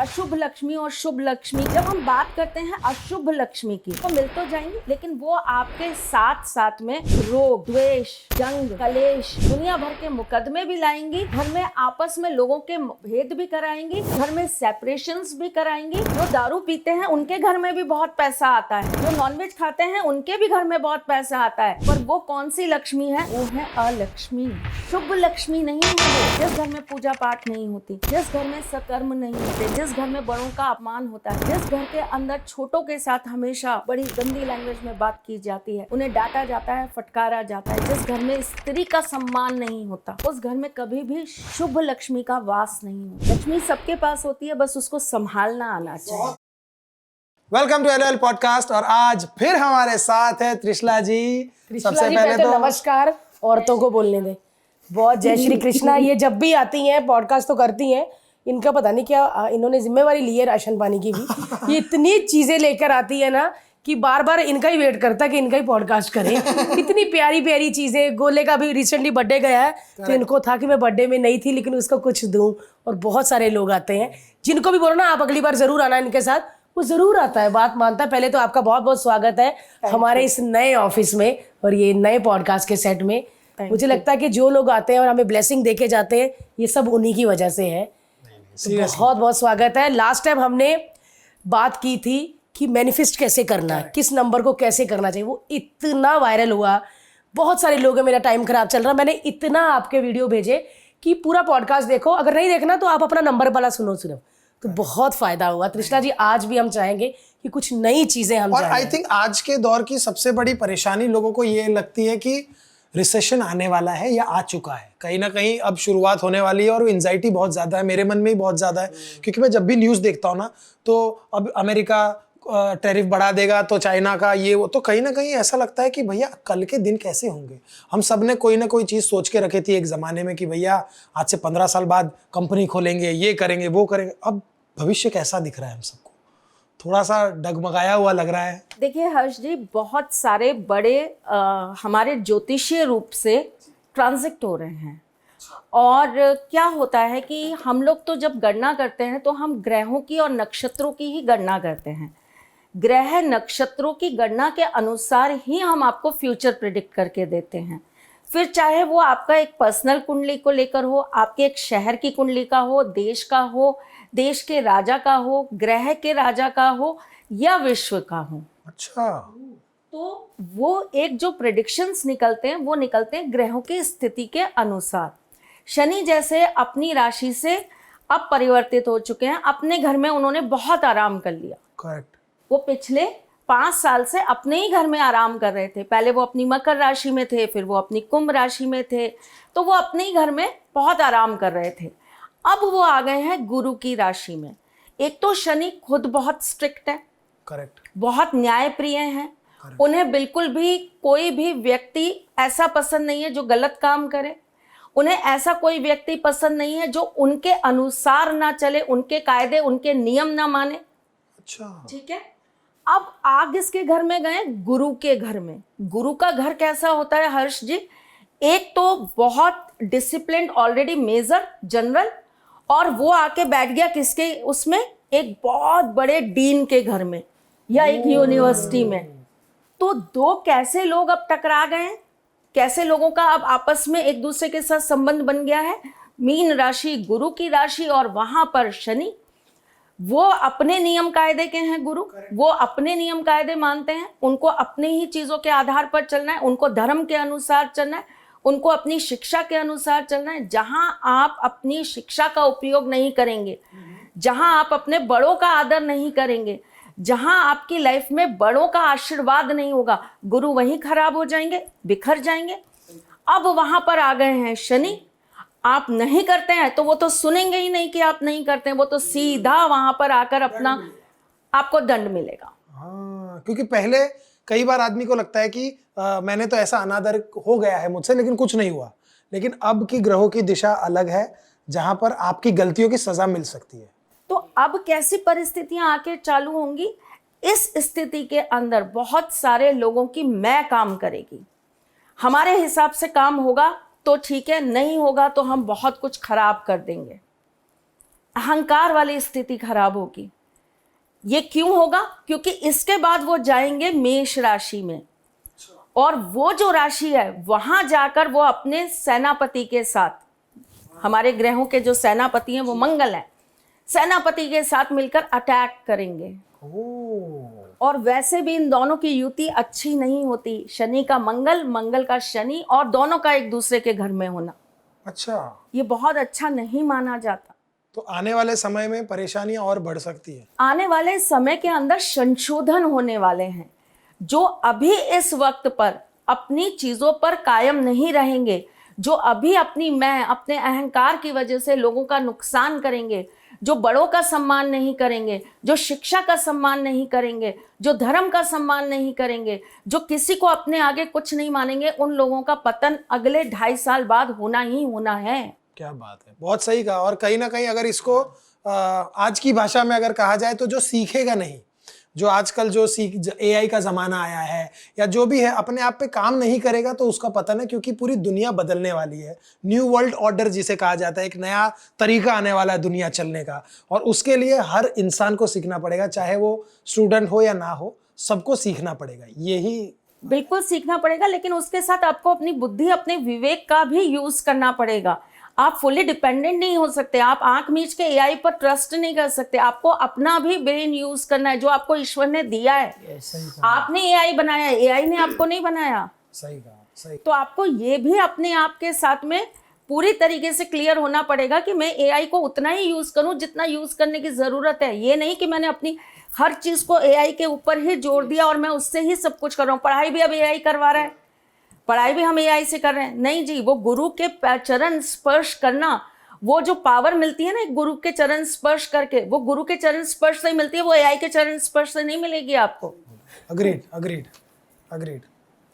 अशुभ लक्ष्मी और शुभ लक्ष्मी। जब हम बात करते हैं अशुभ लक्ष्मी की तो मिल तो जाएंगी, लेकिन वो आपके साथ साथ में रोग, द्वेष, जंग, कलेश, दुनिया भर के मुकदमे भी लाएंगी। घर में आपस में लोगों के भेद भी कराएंगी, घर में सेपरेशंस भी कराएंगी। जो दारू पीते हैं उनके घर में भी बहुत पैसा आता है, जो नॉनवेज खाते हैं उनके भी घर में बहुत पैसा आता है। पर वो कौन सी लक्ष्मी है? वो है अलक्ष्मी। शुभ लक्ष्मी नहीं है वो। जिस घर में पूजा पाठ नहीं होती, जिस घर में सत्कर्म नहीं होते, जिस घर में बड़ों का अपमान होता है, जिस घर के अंदर छोटों के साथ हमेशा बड़ी गंदी लैंग्वेज में बात की जाती है, उन्हें डांटा जाता है, फटकारा जाता है, जिस घर में स्त्री का सम्मान नहीं होता, उस घर में कभी भी शुभ लक्ष्मी का वास नहीं होता। लक्ष्मी सबके पास होती है, बस उसको संभालना आना चाहिए। Welcome to LOL podcast. और आज फिर हमारे साथ है त्रिशला जी। सबसे पहले तो नमस्कार। औरतों को बोलने दे, बहुत जय श्री कृष्णा। ये जब भी आती हैं पॉडकास्ट तो करती हैं, इनका पता नहीं क्या इन्होंने जिम्मेवारी ली है राशन पानी की भी। ये इतनी चीजें लेकर आती है ना कि बार बार इनका ही वेट करता है कि इनका ही पॉडकास्ट करें। इतनी प्यारी प्यारी चीजें। गोले का भी रिसेंटली बर्थडे गया है तो इनको था कि मैं बर्थडे में नहीं थी लेकिन उसको कुछ दूं, और बहुत सारे लोग आते हैं जिनको भी बोलो ना आप अगली बार जरूर आना इनके साथ, वो जरूर आता है, बात मानता है। पहले तो आपका बहुत बहुत स्वागत है हमारे इस नए ऑफिस में और ये नए पॉडकास्ट के सेट में। मुझे लगता है कि जो लोग आते हैं और हमें ब्लेसिंग देके जाते हैं ये सब उन्हीं की वजह से है। तो बहुत बहुत स्वागत है। लास्ट टाइम हमने बात की थी कि मैनिफेस्ट कैसे करना है, किस नंबर को कैसे करना चाहिए। वो इतना वायरल हुआ, बहुत सारे लोग हैं। मेरा टाइम खराब चल रहा, मैंने इतना आपके वीडियो भेजे कि पूरा पॉडकास्ट देखो, अगर नहीं देखना तो आप अपना नंबर वाला सुनो सिर्फ, तो बहुत फायदा हुआ। त्रिशला जी आज भी हम चाहेंगे कि कुछ नई चीजें हम और आई थिंक आज के दौर की सबसे बड़ी परेशानी लोगों को ये लगती है कि रिसेशन आने वाला है या आ चुका है, कहीं ना कहीं अब शुरुआत होने वाली है। और एंजाइटी बहुत ज़्यादा है, मेरे मन में भी बहुत ज़्यादा है, क्योंकि मैं जब भी न्यूज़ देखता हूँ ना तो अब अमेरिका टैरिफ बढ़ा देगा तो चाइना का ये वो, तो कहीं ना कहीं ऐसा लगता है कि भैया कल के दिन कैसे होंगे। हम सब ने कोई ना कोई चीज़ सोच के रखी थी एक ज़माने में कि भैया आज से 15 साल बाद कंपनी खोलेंगे, ये करेंगे, वो करेंगे। अब भविष्य कैसा दिख रहा है हम सबको, थोड़ा सा डगमगाया हुआ लग रहा है। देखिए हर्ष जी, बहुत सारे बड़े हमारे ज्योतिषीय रूप से ट्रांजिट हो रहे हैं। और क्या होता है कि हम लोग तो जब गणना करते हैं तो हम ग्रहों की और नक्षत्रों की ही गणना करते हैं। ग्रह नक्षत्रों की गणना के अनुसार ही हम आपको फ्यूचर प्रिडिक्ट करके देते हैं। फिर चाहे वो आपका एक पर्सनल कुंडली को लेकर हो, आपके एक शहर की कुंडली का हो, देश का हो, देश के राजा का हो, ग्रह के राजा का हो या विश्व का हो। अच्छा, तो वो एक जो प्रेडिक्शंस निकलते हैं वो निकलते हैं ग्रहों की स्थिति के अनुसार। शनि जैसे अपनी राशि से अब परिवर्तित हो चुके हैं, अपने घर में उन्होंने बहुत आराम कर लिया। करेक्ट। वो पिछले 5 साल से अपने ही घर में आराम कर रहे थे। पहले वो अपनी मकर राशि में थे, फिर वो अपनी कुंभ राशि में थे, तो वो अपने ही घर में बहुत आराम कर रहे थे। अब वो आ गए हैं गुरु की राशि में। एक तो शनि खुद बहुत स्ट्रिक्ट है, करेक्ट, बहुत न्यायप्रिय हैं। उन्हें बिल्कुल भी कोई भी व्यक्ति ऐसा पसंद नहीं है जो गलत काम करे। उन्हें ऐसा कोई व्यक्ति पसंद नहीं है जो उनके अनुसार ना चले, उनके कायदे उनके नियम ना माने। अच्छा, ठीक है। अब आग किसके घर में गए? गुरु के घर में। गुरु का घर कैसा होता है हर्ष जी? एक तो बहुत डिसिप्लिन्ड, ऑलरेडी मेजर जनरल, और वो आके बैठ गया किसके उसमें? एक बहुत बड़े डीन के घर में या एक यूनिवर्सिटी में। तो दो कैसे लोग अब टकरा गए हैं, कैसे लोगों का अब आपस में एक दूसरे के साथ संबंध बन गया है। मीन राशि गुरु की राशि और वहां पर शनि, वो अपने नियम कायदे के हैं। गुरु वो अपने नियम कायदे मानते हैं, उनको अपनी ही चीजों के आधार पर चलना है, उनको धर्म के अनुसार चलना है, उनको अपनी शिक्षा के अनुसार चलना है। जहां आप अपनी शिक्षा का उपयोग नहीं करेंगे, जहां आप अपने बड़ों का आदर नहीं करेंगे, जहां आपकी लाइफ में बड़ों का आशीर्वाद नहीं होगा, गुरु वहीं खराब हो जाएंगे, बिखर जाएंगे। अब वहां पर आ गए हैं शनि। आप नहीं करते हैं तो वो तो सुनेंगे ही नहीं कि आप नहीं करते हैं, वो तो सीधा वहां पर आकर अपना आपको दंड मिलेगा। हाँ, क्योंकि पहले कई बार आदमी को लगता है कि मैंने तो ऐसा अनादर हो गया है मुझसे लेकिन कुछ नहीं हुआ। लेकिन अब की ग्रहों की दिशा अलग है, जहां पर आपकी गलतियों की सजा मिल सकती है। तो अब कैसी परिस्थितियां आके चालू होंगी? इस स्थिति के अंदर बहुत सारे लोगों की मैं काम करेगी। हमारे हिसाब से काम होगा तो ठीक है, नहीं होगा तो हम बहुत कुछ खराब कर देंगे। अहंकार वाली स्थिति खराब होगी। ये क्यों होगा? क्योंकि इसके बाद वो जाएंगे मेष राशि में, और वो जो राशि है वहां जाकर वो अपने सेनापति के साथ, हमारे ग्रहों के जो सेनापति हैं वो मंगल है, सेनापति के साथ मिलकर अटैक करेंगे। और वैसे भी इन दोनों की युति अच्छी नहीं होती, शनि का मंगल, मंगल का शनि, और दोनों का एक दूसरे के घर में होना, अच्छा, ये बहुत अच्छा नहीं माना जाता। तो आने वाले समय में परेशानियां और बढ़ सकती है। आने वाले समय के अंदर संशोधन होने वाले हैं। जो अभी इस वक्त पर अपनी चीजों पर कायम नहीं रहेंगे, जो अभी अपनी मैं, अपने अहंकार की वजह से लोगों का नुकसान करेंगे, जो बड़ों का सम्मान नहीं करेंगे, जो शिक्षा का सम्मान नहीं करेंगे, जो धर्म का सम्मान नहीं करेंगे, जो किसी को अपने आगे कुछ नहीं मानेंगे, उन लोगों का पतन अगले 2.5 साल बाद होना ही होना है। क्या बात है, बहुत सही कहा। और कहीं ना कहीं अगर इसको आज की भाषा में अगर कहा जाए तो जो सीखेगा नहीं, जो आजकल जो AI का ज़माना आया है या जो भी है, अपने आप पे काम नहीं करेगा तो उसका पतन है, क्योंकि पूरी दुनिया बदलने वाली है। न्यू वर्ल्ड ऑर्डर जिसे कहा जाता है, एक नया तरीका आने वाला है दुनिया चलने का, और उसके लिए हर इंसान को सीखना पड़ेगा, चाहे वो स्टूडेंट हो या ना हो, सबको सीखना पड़ेगा। यही बिल्कुल सीखना पड़ेगा, लेकिन उसके साथ आपको अपनी बुद्धि, अपने विवेक का भी यूज करना पड़ेगा। आप फुली डिपेंडेंट नहीं हो सकते, आप आंख मीच के AI पर ट्रस्ट नहीं कर सकते, आपको अपना भी ब्रेन यूज करना है जो आपको ईश्वर ने दिया है। आपने AI बनाया है, AI ने आपको नहीं बनाया। सही कहा, सही। तो आपको ये भी अपने आप के साथ में पूरी तरीके से क्लियर होना पड़ेगा कि मैं AI को उतना ही यूज करूं जितना यूज करने की जरूरत है। ये नहीं कि मैंने अपनी हर चीज को AI के ऊपर ही जोड़ दिया और मैं उससे ही सब कुछ कर रहा हूँ। पढ़ाई भी अब AI करवा रहा है, पढ़ाई भी हम AI से कर रहे हैं। नहीं जी, वो गुरु के चरण स्पर्श करना, वो जो पावर मिलती है ना एक गुरु के चरण स्पर्श करके, वो गुरु के चरण स्पर्श से मिलती है, वो AI के चरण स्पर्श से नहीं मिलेगी आपको। Agreed, agreed, agreed.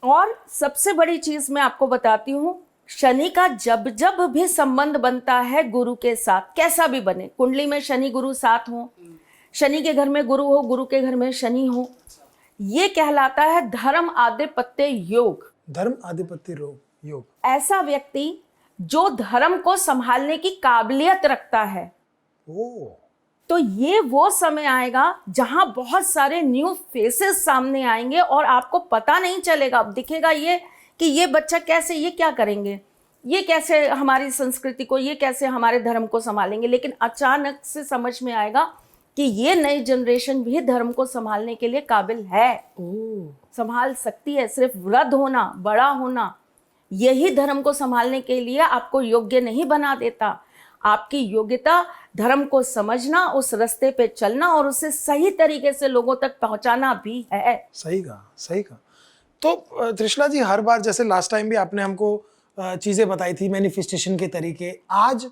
और सबसे बड़ी चीज मैं आपको बताती हूँ, शनि का जब जब भी संबंध बनता है गुरु के साथ, कैसा भी बने, कुंडली में शनि गुरु साथ हो, शनि के घर में गुरु हो, गुरु के घर में शनि हो, ये कहलाता है धर्म आधिपत्य योग। धर्म आधिपत्य योग। ऐसा व्यक्ति जो धर्म को संभालने की काबिलियत रखता है, तो ये वो समय आएगा जहां बहुत सारे न्यू फेसेस सामने आएंगे और आपको पता नहीं चलेगा। अब दिखेगा ये कि ये बच्चा कैसे, ये क्या करेंगे, ये कैसे हमारी संस्कृति को, ये कैसे हमारे धर्म को संभालेंगे। लेकिन अचानक से समझ में आएगा कि ये नई जनरेशन भी धर्म को संभालने के लिए काबिल है, संभाल सकती है। सिर्फ वृद्ध होना, बड़ा होना, यही धर्म को संभालने के लिए आपको योग्य नहीं बना देता। आपकी योग्यता धर्म को समझना, उस रास्ते पे चलना और उसे सही तरीके से लोगों तक पहुंचाना भी है। सही कहा, सही कहा। तो त्रिशला जी, हर बार जैसे लास्ट टाइम भी आपने हमको चीज़ें बताई थी मैनिफेस्टेशन के तरीके, आज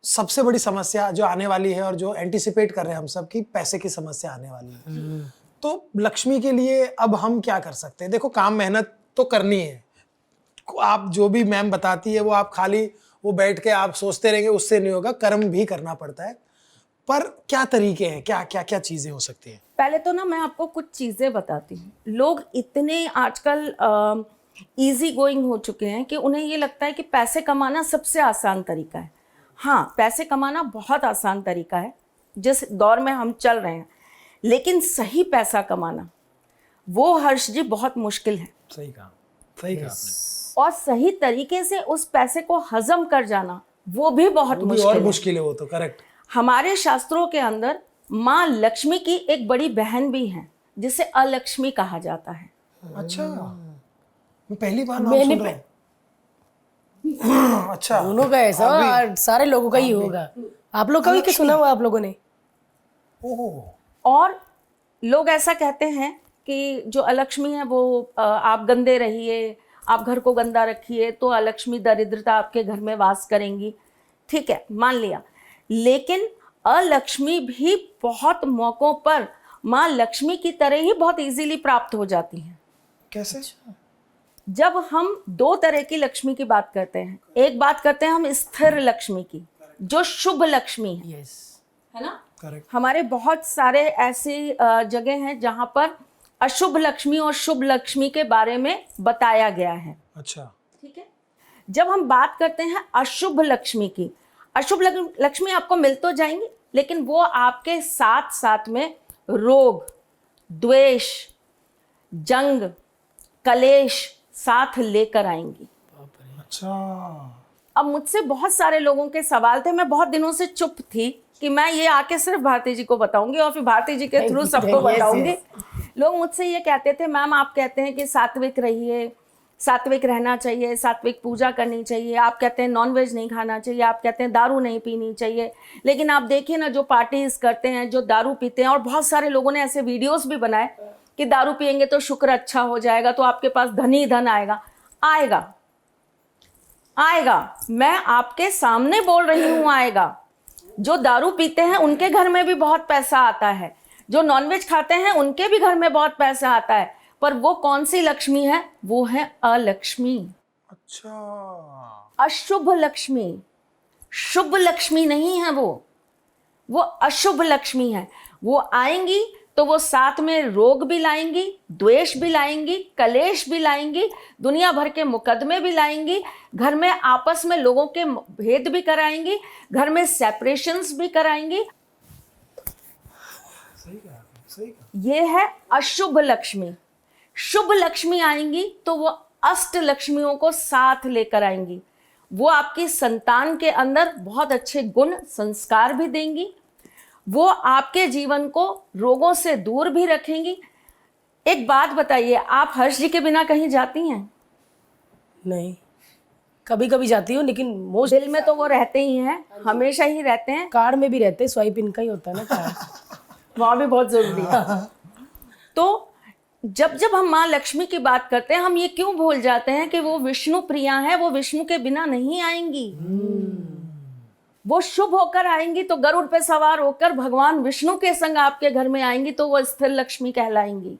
सबसे बड़ी समस्या जो आने वाली है और जो एंटिसिपेट कर रहे हैं हम सब की, पैसे की समस्या आने वाली है। तो लक्ष्मी के लिए अब हम क्या कर सकते हैं? देखो, काम मेहनत तो करनी है, आप जो भी मैम बताती है वो आप खाली वो बैठ के आप सोचते रहेंगे, उससे नहीं होगा, कर्म भी करना पड़ता है। पर क्या तरीके हैं, क्या क्या क्या चीज़ें हो सकती हैं? पहले तो ना मैं आपको कुछ चीज़ें बताती हूँ। लोग इतने आजकल इजी गोइंग हो चुके हैं कि उन्हें ये लगता है कि पैसे कमाना सबसे आसान तरीका है। हाँ, पैसे कमाना बहुत आसान तरीका है जिस दौर में हम चल रहे हैं, लेकिन सही पैसा कमाना वो हर्ष जी बहुत मुश्किल है। सही कहा, सही कहा आपने। और सही तरीके से उस पैसे को हजम कर जाना वो भी बहुत मुश्किल है। वो तो करेक्ट। हमारे शास्त्रों के अंदर माँ लक्ष्मी की एक बड़ी बहन भी है जिसे अलक्ष्मी कहा जाता है। अच्छा, मैं पहली बार नाम सुन रहा हूँ। अच्छा, दोनों का ऐसा और सारे लोगों का ही होगा। आप लोग कभी क्या सुना हुआ आप लोगों ने? और लोग ऐसा कहते हैं कि जो अलक्ष्मी है वो आप गंदे रहिए, आप घर को गंदा रखिए तो अलक्ष्मी दरिद्रता आपके घर में वास करेंगी। ठीक है, मान लिया, लेकिन अलक्ष्मी भी बहुत मौकों पर माँ लक्ष्मी की तरह ही बहुत इजीली प्राप्त हो जाती हैं। कैसे? जब हम दो तरह की लक्ष्मी की बात करते हैं, एक बात करते हैं हम स्थिर लक्ष्मी की, जो शुभ लक्ष्मी है, है ना? करेक्ट। हमारे बहुत सारे ऐसे जगह हैं जहां पर अशुभ लक्ष्मी और शुभ लक्ष्मी के बारे में बताया गया है। अच्छा, ठीक है। जब हम बात करते हैं अशुभ लक्ष्मी की, अशुभ लक्ष्मी आपको मिल तो जाएंगी, लेकिन वो आपके साथ साथ में रोग, द्वेष, जंग, कलेश साथ लेकर आएंगी। अच्छा, अब मुझसे बहुत सारे लोगों के सवाल थे, मैं बहुत दिनों से चुप थी कि मैं ये आके सिर्फ भारती जी को बताऊंगी और फिर भारती जी के थ्रू सबको बताऊंगी। लोग मुझसे ये कहते थे, मैम आप कहते हैं कि सात्विक रहिए, सात्विक रहना चाहिए, सात्विक पूजा करनी चाहिए, आप कहते हैं नॉनवेज नहीं खाना चाहिए, आप कहते हैं दारू नहीं पीनी चाहिए, लेकिन आप देखिए ना जो पार्टीज करते हैं, जो दारू पीते हैं, और बहुत सारे लोगों ने ऐसे वीडियोस भी बनाए कि दारू पियेंगे तो शुक्र अच्छा हो जाएगा, तो आपके पास धन ही धन आएगा। आएगा, आएगा, मैं आपके सामने बोल रही हूँ आएगा। जो दारू पीते हैं उनके घर में भी बहुत पैसा आता है, जो नॉनवेज खाते हैं उनके भी घर में बहुत पैसा आता है, पर वो कौन सी लक्ष्मी है? वो है अलक्ष्मी। अच्छा, अशुभ लक्ष्मी, शुभ लक्ष्मी नहीं है वो अशुभ लक्ष्मी है। वो आएंगी तो वो साथ में रोग भी लाएंगी, द्वेष भी लाएंगी, कलेश भी लाएंगी, दुनिया भर के मुकदमे भी लाएंगी, घर में आपस में लोगों के भेद भी कराएंगी, घर में सेपरेशंस भी कराएंगी। सही कहा। ये है अशुभ लक्ष्मी। शुभ लक्ष्मी आएंगी तो वो अष्ट लक्ष्मियों को साथ लेकर आएंगी। वो आपकी संतान के अंदर बहुत अच्छे गुण संस्कार भी देंगी, वो आपके जीवन को रोगों से दूर भी रखेंगी। एक बात बताइए, आप हर्ष जी के बिना कहीं जाती हैं? नहीं, कभी कभी जाती हूँ, लेकिन मोस्ट दिल में तो वो रहते ही हैं, हमेशा ही रहते हैं। कार्ड में भी रहते, स्वाइप इनका ही होता है ना कार्ड। वहाँ भी बहुत जरूरी है। तो जब जब हम माँ लक्ष्मी की बात करते हैं, हम ये क्यों भूल जाते हैं कि वो विष्णु प्रिया है, वो विष्णु के बिना नहीं आएंगी। वो शुभ होकर आएंगी तो गरुड़ पे सवार होकर भगवान विष्णु के संग आपके घर में आएंगी तो वो स्थिर लक्ष्मी कहलाएंगी।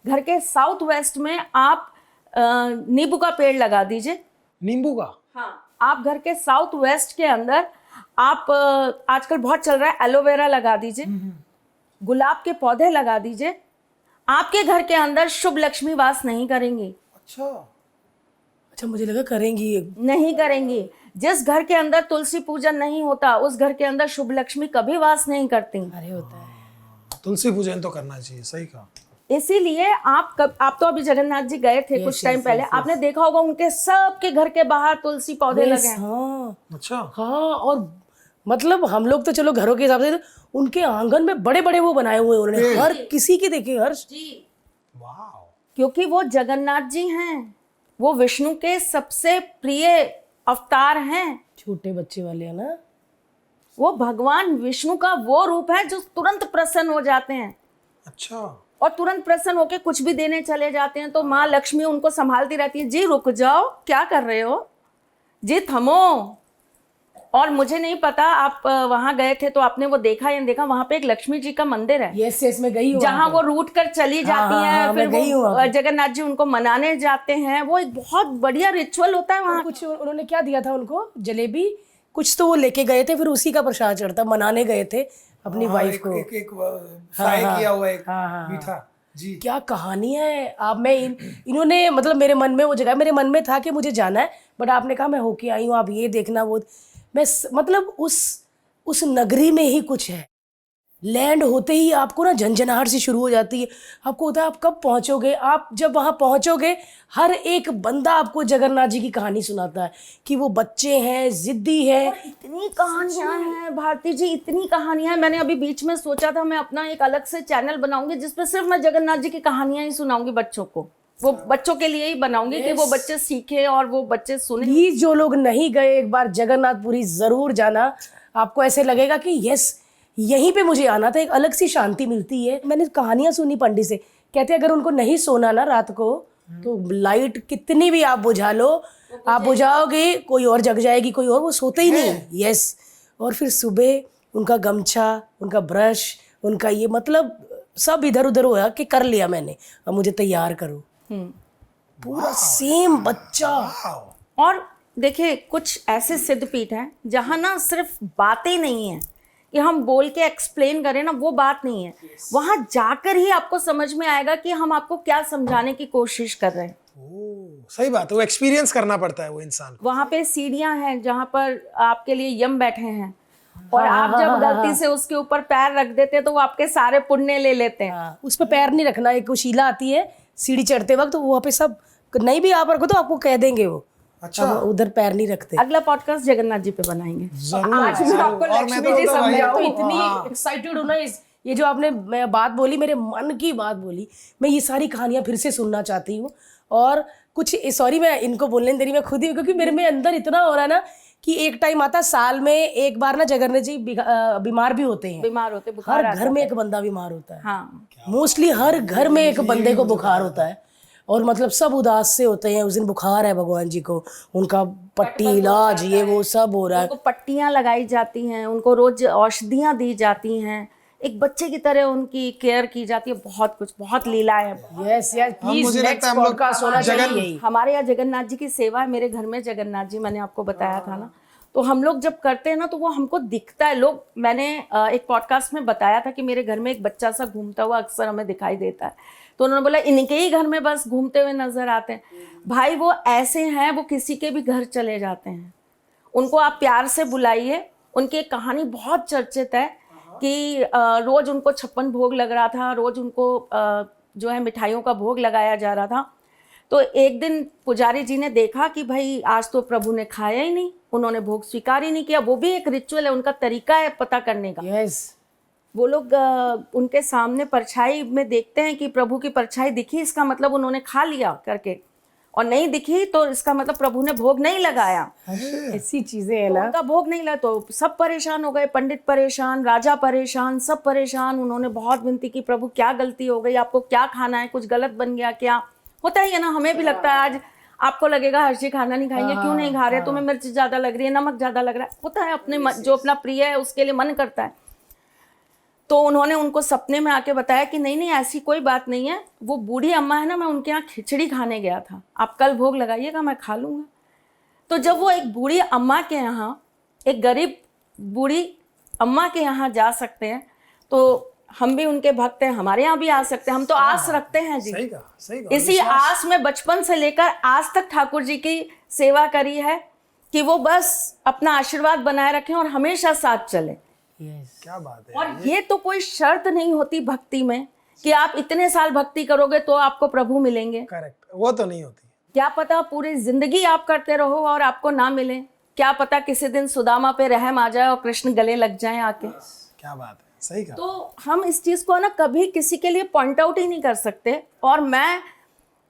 घर के साउथ वेस्ट में आप नींबू का पेड़ लगा दीजिए। नींबू का? हाँ, आप घर के साउथ वेस्ट के अंदर आप आजकल बहुत चल रहा है एलोवेरा लगा दीजिए, गुलाब के पौधे लगा दीजिए। आपके घर के अंदर शुभ लक्ष्मी वास नहीं करेंगी। अच्छा, मुझे लगा करेंगी। नहीं करेंगी। जिस घर के अंदर तुलसी पूजन नहीं होता उस घर के अंदर शुभ लक्ष्मी कभी वास नहीं करती। अरे होता है, तुलसी पूजन तो करना चाहिए। सही कहा। इसीलिए आप तो अभी जगन्नाथ जी गए थे कुछ टाइम पहले, आपने देखा होगा उनके सबके घर के बाहर तुलसी पौधे लगे हैं। हाँ अच्छा, हाँ। और मतलब हम लोग तो चलो घरों के हिसाब से, उनके आंगन में बड़े बड़े वो बनाए हुए उन्होंने, हर किसी के देखे हर्ष जी। वाह, क्योंकि वो जगन्नाथ जी हैं, वो विष्णु के सबसे प्रिय अवतार हैं। छोटे बच्चे वाले है ना, वो भगवान विष्णु का वो रूप है जो तुरंत प्रसन्न हो जाते हैं। अच्छा, और तुरंत प्रसन्न होकर कुछ भी देने चले जाते हैं तो माँ लक्ष्मी उनको संभालती रहती है। जी रुक जाओ, क्या कर रहे हो जी, थमो। और मुझे नहीं पता आप वहां गए थे तो आपने वो देखा या नहीं देखा, वहां पे एक लक्ष्मी जी का मंदिर है। यस, मैं गई हूँ जहाँ वो रूट कर चली जाती हैं, फिर वो जगन्नाथ जी उनको मनाने जाते हैं। वो एक बहुत बढ़िया रिचुअल होता है वहाँ। कुछ उन्होंने क्या दिया था उनको, जलेबी कुछ तो वो लेके गए थे, फिर उसी का प्रसाद चढ़ता, मनाने गए थे अपनी वाइफ को। एक फ्राई किया हुआ एक मीठा जी। क्या कहानी है। आप मैं इन्होंने मतलब मेरे मन में वो जगह, मेरे मन में था कि मुझे जाना है, बट आपने कहा मैं होके आई हूँ, आप ये देखना वो। मैं मतलब उस नगरी में ही कुछ है। लैंड होते ही आपको ना झंझनाहट सी शुरू हो जाती है। आपको होता है आप कब पहुंचोगे। आप जब वहां पहुंचोगे, हर एक बंदा आपको जगन्नाथ जी की कहानी सुनाता है कि वो बच्चे हैं, जिद्दी है। इतनी कहानियां हैं भारती जी, इतनी कहानियां हैं। मैंने अभी बीच में सोचा था मैं अपना एक अलग से चैनल बनाऊंगी जिसपे सिर्फ मैं जगन्नाथ जी की कहानियां ही सुनाऊंगी बच्चों को। वो बच्चों के लिए ही बनाऊंगी कि वो बच्चे सीखें और वो बच्चे सुने। प्लीज जो लोग नहीं गए, एक बार जगन्नाथपुरी जरूर जाना। आपको ऐसे लगेगा कि यस, यहीं पे मुझे आना था। एक अलग सी शांति मिलती है। मैंने कहानियां सुनी पंडित से, कहते अगर उनको नहीं सोना ना रात को, तो लाइट कितनी भी आप बुझा लो, आप बुझाओगे कोई और जग जाएगी, कोई और, वो सोते ही नहीं। यस। और फिर सुबह उनका गमछा, उनका ब्रश, उनका ये मतलब सब इधर उधर हुआ कि कर लिया मैंने, अब मुझे तैयार करो। पूरा सेम बच्चा। और देखिए कुछ ऐसे सिद्धपीठ हैं जहाँ ना सिर्फ बातें नहीं है कि हम बोल के एक्सप्लेन करें ना, वो बात नहीं है। वहां जाकर ही आपको समझ में आएगा कि हम आपको क्या समझाने की कोशिश कर रहे हैं। सही बात है, वो एक्सपीरियंस करना पड़ता है वो इंसान को। वहां पे सीढ़ियां हैं जहां पर आपके लिए यम बैठे हैं और आप जब गलती से उसके ऊपर पैर रख देते हैं तो वो आपके सारे पुण्य ले लेते हैं। हाँ, उस पर पैर नहीं रखना। एक वो शीला आती है सीढ़ी चढ़ते वक्त, तो वहाँ पे सब नहीं भी आप रखो तो आपको कह देंगे वो। अच्छा। अब उधर पैर नहीं रखते। अगला पॉडकास्ट जगन्नाथ जी पे बनाएंगे। जरूर, आज मैं आपको और मैं लक्ष्मी जी तो भाई- मैं तो समझाऊं। इतनी एक्साइटेड हूँ ना, ये जो आपने मैं बात बोली, मेरे मन की बात बोली, मैं ये सारी कहानियां फिर से सुनना चाहती हूँ। और कुछ सॉरी मैं इनको बोलने नहीं दे रही, मैं खुद ही, क्योंकि मेरे में अंदर इतना हो रहा है ना कि एक टाइम आता साल में एक बार ना जगन्नाथ जी बीमार भी होते हैं। बीमार होते, बुखार हर घर में एक बंदा बीमार होता है। हाँ, मोस्टली हर घर में एक बंदे को बुखार होता है, और मतलब सब उदास से होते हैं। उस दिन बुखार है भगवान जी को, उनका पट्टी इलाज ये वो सब हो रहा है। उनको पट्टियां लगाई जाती हैं, उनको रोज औषधियां दी जाती हैं, एक बच्चे की तरह उनकी केयर की जाती है। बहुत कुछ, बहुत लीलाएं हैं। यस यस, प्लीज मुझे नेक्स्ट लगता है हम लोग पॉडकास्ट होना चाहिए यही। हमारे यहाँ जगन्नाथ जी की सेवा है, मेरे घर में जगन्नाथ जी मैंने आपको बताया था ना, तो हम लोग जब करते हैं ना तो वो हमको दिखता है। लोग, मैंने एक पॉडकास्ट में बताया था कि मेरे घर में एक बच्चा सा घूमता हुआ अक्सर हमें दिखाई देता है, तो उन्होंने बोला इनके ही घर में बस घूमते हुए नजर आते हैं। भाई वो ऐसे हैं, वो किसी के भी घर चले जाते हैं, उनको आप प्यार से बुलाइए। उनकी एक कहानी बहुत चर्चित है कि रोज उनको 56 भोग लग रहा था, रोज उनको जो है मिठाइयों का भोग लगाया जा रहा था। तो एक दिन पुजारी जी ने देखा कि भाई आज तो प्रभु ने खाया ही नहीं, उन्होंने भोग स्वीकार ही नहीं किया। वो भी एक रिचुअल है, उनका तरीका है पता करने का। यस, वो लोग उनके सामने परछाई में देखते हैं कि प्रभु की परछाई दिखी, इसका मतलब उन्होंने खा लिया करके, और नहीं दिखी तो इसका मतलब प्रभु ने भोग नहीं लगाया। ऐसी चीजें है तो ना। उनका भोग नहीं लगा तो सब परेशान हो गए, पंडित परेशान, राजा परेशान, सब परेशान। उन्होंने बहुत विनती की, प्रभु क्या गलती हो गई, आपको क्या खाना है, कुछ गलत बन गया क्या? होता ही है ना, हमें भी लगता है। आज आपको लगेगा हर्षी खाना नहीं खाएंगे, क्यों नहीं खा रहे, तुम्हें मिर्च ज्यादा लग रही है, नमक ज्यादा लग रहा है, होता है अपने जो अपना प्रिय है उसके लिए मन करता है। तो उन्होंने उनको सपने में आके बताया कि नहीं नहीं ऐसी कोई बात नहीं है, वो बूढ़ी अम्मा है ना, मैं उनके यहाँ खिचड़ी खाने गया था, आप कल भोग लगाइएगा, मैं खा लूँगा। तो जब वो एक बूढ़ी अम्मा के यहाँ, एक गरीब बूढ़ी अम्मा के यहाँ जा सकते हैं, तो हम भी उनके भक्त हैं, हमारे यहाँ भी आ सकते हैं। हम तो आस रखते हैं जी। सही कहा, सही कहा। इसी आस में बचपन से लेकर आज तक ठाकुर जी की सेवा करी है कि वो बस अपना आशीर्वाद बनाए रखें और हमेशा साथ चले। यस, क्या बात है। और ये तो कोई शर्त नहीं होती भक्ति में कि आप इतने साल भक्ति करोगे तो आपको प्रभु मिलेंगे। करेक्ट, वो तो नहीं होती। क्या पता पूरी जिंदगी आप करते रहो और आपको ना मिले। क्या पता किसी दिन सुदामा पे रहम आ जाए और कृष्ण गले लग जाए आके। क्या बात है, सही कहा। तो हम इस चीज को ना कभी किसी के लिए पॉइंट आउट ही नहीं कर सकते। और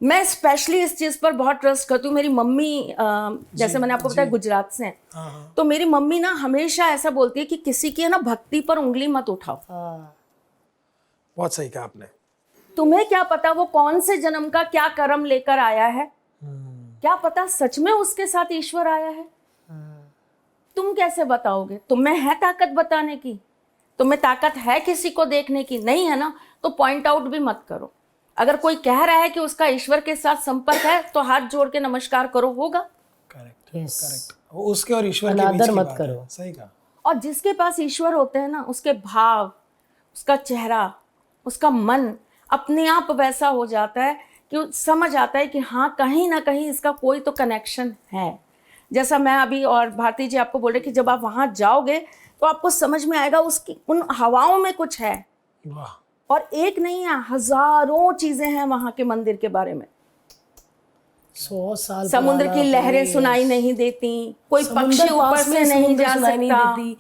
मैं स्पेशली इस चीज पर बहुत ट्रस्ट करती हूँ। मेरी मम्मी जैसे मैंने आपको बताया गुजरात से हैं, हाँ। तो मेरी मम्मी ना हमेशा ऐसा बोलती है कि किसी की है ना भक्ति पर उंगली मत उठाओ। बहुत सही कहा आपने। तुम्हें क्या पता वो कौन से जन्म का क्या कर्म लेकर आया है, क्या पता सच में उसके साथ ईश्वर आया है। तुम कैसे बताओगे? तुम्हें है ताकत बताने की? तुम्हें ताकत है किसी को देखने की? नहीं है ना, तो पॉइंट आउट भी मत करो। अगर कोई कह रहा है कि उसका ईश्वर के साथ संपर्क है तो हाथ जोड़ के नमस्कार करो, होगा। Correct, yes, correct. उसके और ईश्वर के बीच अनादर की मत बात करो। है। सही कहा। और जिसके पास ईश्वर होते हैं ना, उसके भाव, उसका चेहरा, उसका मन अपने आप वैसा हो जाता है कि समझ आता है कि हाँ कहीं ना कहीं इसका कोई तो कनेक्शन है। जैसा मैं अभी और भारती जी आपको बोल रहे कि जब आप वहाँ जाओगे तो आपको समझ में आएगा उसकी उन हवाओं में कुछ है। वाह। और एक नहीं है, हजारों चीजें हैं वहाँ के मंदिर के बारे में। 100 साल समुद्र की पुराना लहरें place। सुनाई नहीं देती, कोई समुंदर पक्षी ऊपर पास से में नहीं समुंदर जा सुनाई नहीं सकता। देती।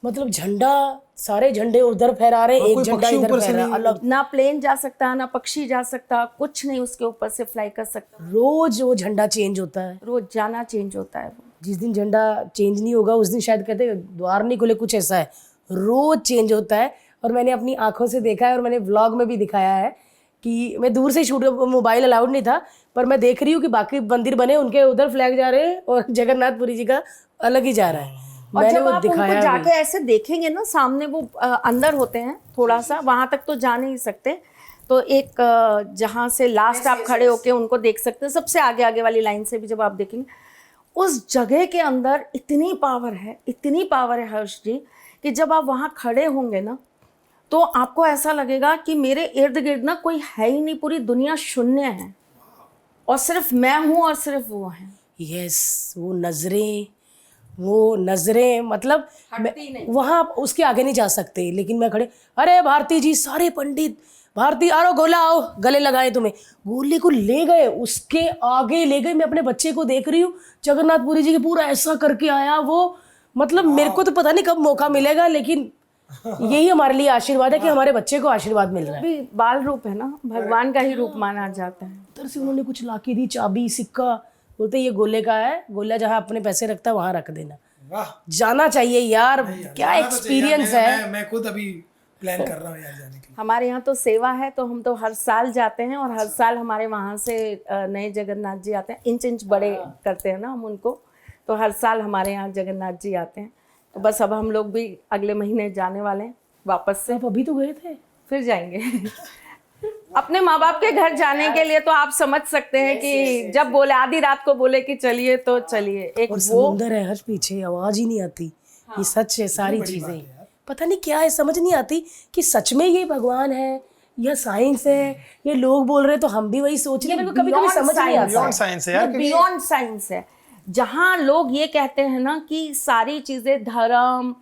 मतलब झंडा, सारे झंडे उधर फहरा रहे, एक कोई झंडा पक्षी इधर ऊपर से फहरा नहीं- अलग। ना प्लेन जा सकता, ना पक्षी जा सकता, कुछ नहीं उसके ऊपर से फ्लाई कर सकता। रोज वो झंडा चेंज होता है। रोज जाना चेंज होता है वो। जिस दिन झंडा चेंज नहीं होगा उस दिन शायद कहते हैं द्वार नहीं खुले, कुछ ऐसा है। रोज चेंज होता है। और मैंने अपनी आंखों से देखा है और मैंने व्लॉग में भी दिखाया है कि मैं दूर से शूट, मोबाइल अलाउड नहीं था, पर मैं देख रही हूँ कि बाकी मंदिर बने, उनके उधर फ्लैग जा रहे हैं और जगन्नाथपुरी जी का अलग ही जा रहा है। और मैंने जब वो आप उनको दिखाया जाके भी। ऐसे देखेंगे ना, सामने वो अंदर होते हैं थोड़ा सा, वहां तक तो जा नहीं सकते, तो एक जहाँ से लास्ट आप खड़े होके उनको देख सकते हैं, सबसे आगे आगे वाली लाइन से भी जब आप देखेंगे, उस जगह के अंदर इतनी पावर है, इतनी पावर है हर्ष जी, कि जब आप वहाँ खड़े होंगे ना तो आपको ऐसा लगेगा कि मेरे इर्द गिर्द ना कोई है ही नहीं, पूरी दुनिया शून्य है और सिर्फ मैं हूँ और सिर्फ वो है। यस, वो नजरें, वो नजरें, मतलब वहां उसके आगे नहीं जा सकते, लेकिन मैं खड़े, अरे भारती जी, सारे पंडित, भारती आ रो, गोला आओ, गले लगाए तुम्हें, गोले को ले गए, उसके आगे ले गए। मैं अपने बच्चे को देख रही हूँ, जगन्नाथपुरी जी के पूरा ऐसा करके आया वो, मतलब मेरे को तो पता नहीं कब मौका मिलेगा, लेकिन यही हमारे लिए आशीर्वाद है कि हमारे बच्चे को आशीर्वाद मिल रहा है। भी बाल रूप है ना, भगवान का ही रूप माना जाता है। उधर से उन्होंने कुछ लाके दी, चाबी, सिक्का, बोलते ये गोले का है, गोला जहाँ अपने पैसे रखता है वहां रख देना। वाह, जाना चाहिए यार, क्या एक्सपीरियंस है। मैं खुद अभी प्लान कर रहा हूँ यार जाने के लिए। हमारे यहाँ तो सेवा है, तो हम तो हर साल जाते हैं, और हर साल हमारे वहाँ से नए जगन्नाथ जी आते हैं। इंच इंच बड़े करते हैं ना हम उनको, तो हर साल हमारे यहाँ जगन्नाथ जी आते हैं। तो बस अब हम लोग भी अगले महीने जाने वाले हैं वापस से। आप अभी तो गए थे, फिर जाएंगे अपने माँ बाप के घर जाने के लिए। तो आप समझ सकते हैं कि जब बोले, आधी रात को बोले कि चलिए तो चलिए। एक और वो समुंदर है हर पीछे, आवाज ही नहीं आती। ये सच है, सारी चीजें पता नहीं क्या है, समझ नहीं आती कि सच में ये भगवान है या साइंस है। ये लोग बोल रहे तो हम भी वही सोच रहे हैं, मेरे को कभी कभी समझ नहीं आता। बियॉन्ड साइंस है यार, बियॉन्ड साइंस है। जहाँ लोग ये कहते हैं ना कि सारी चीजें धर्म,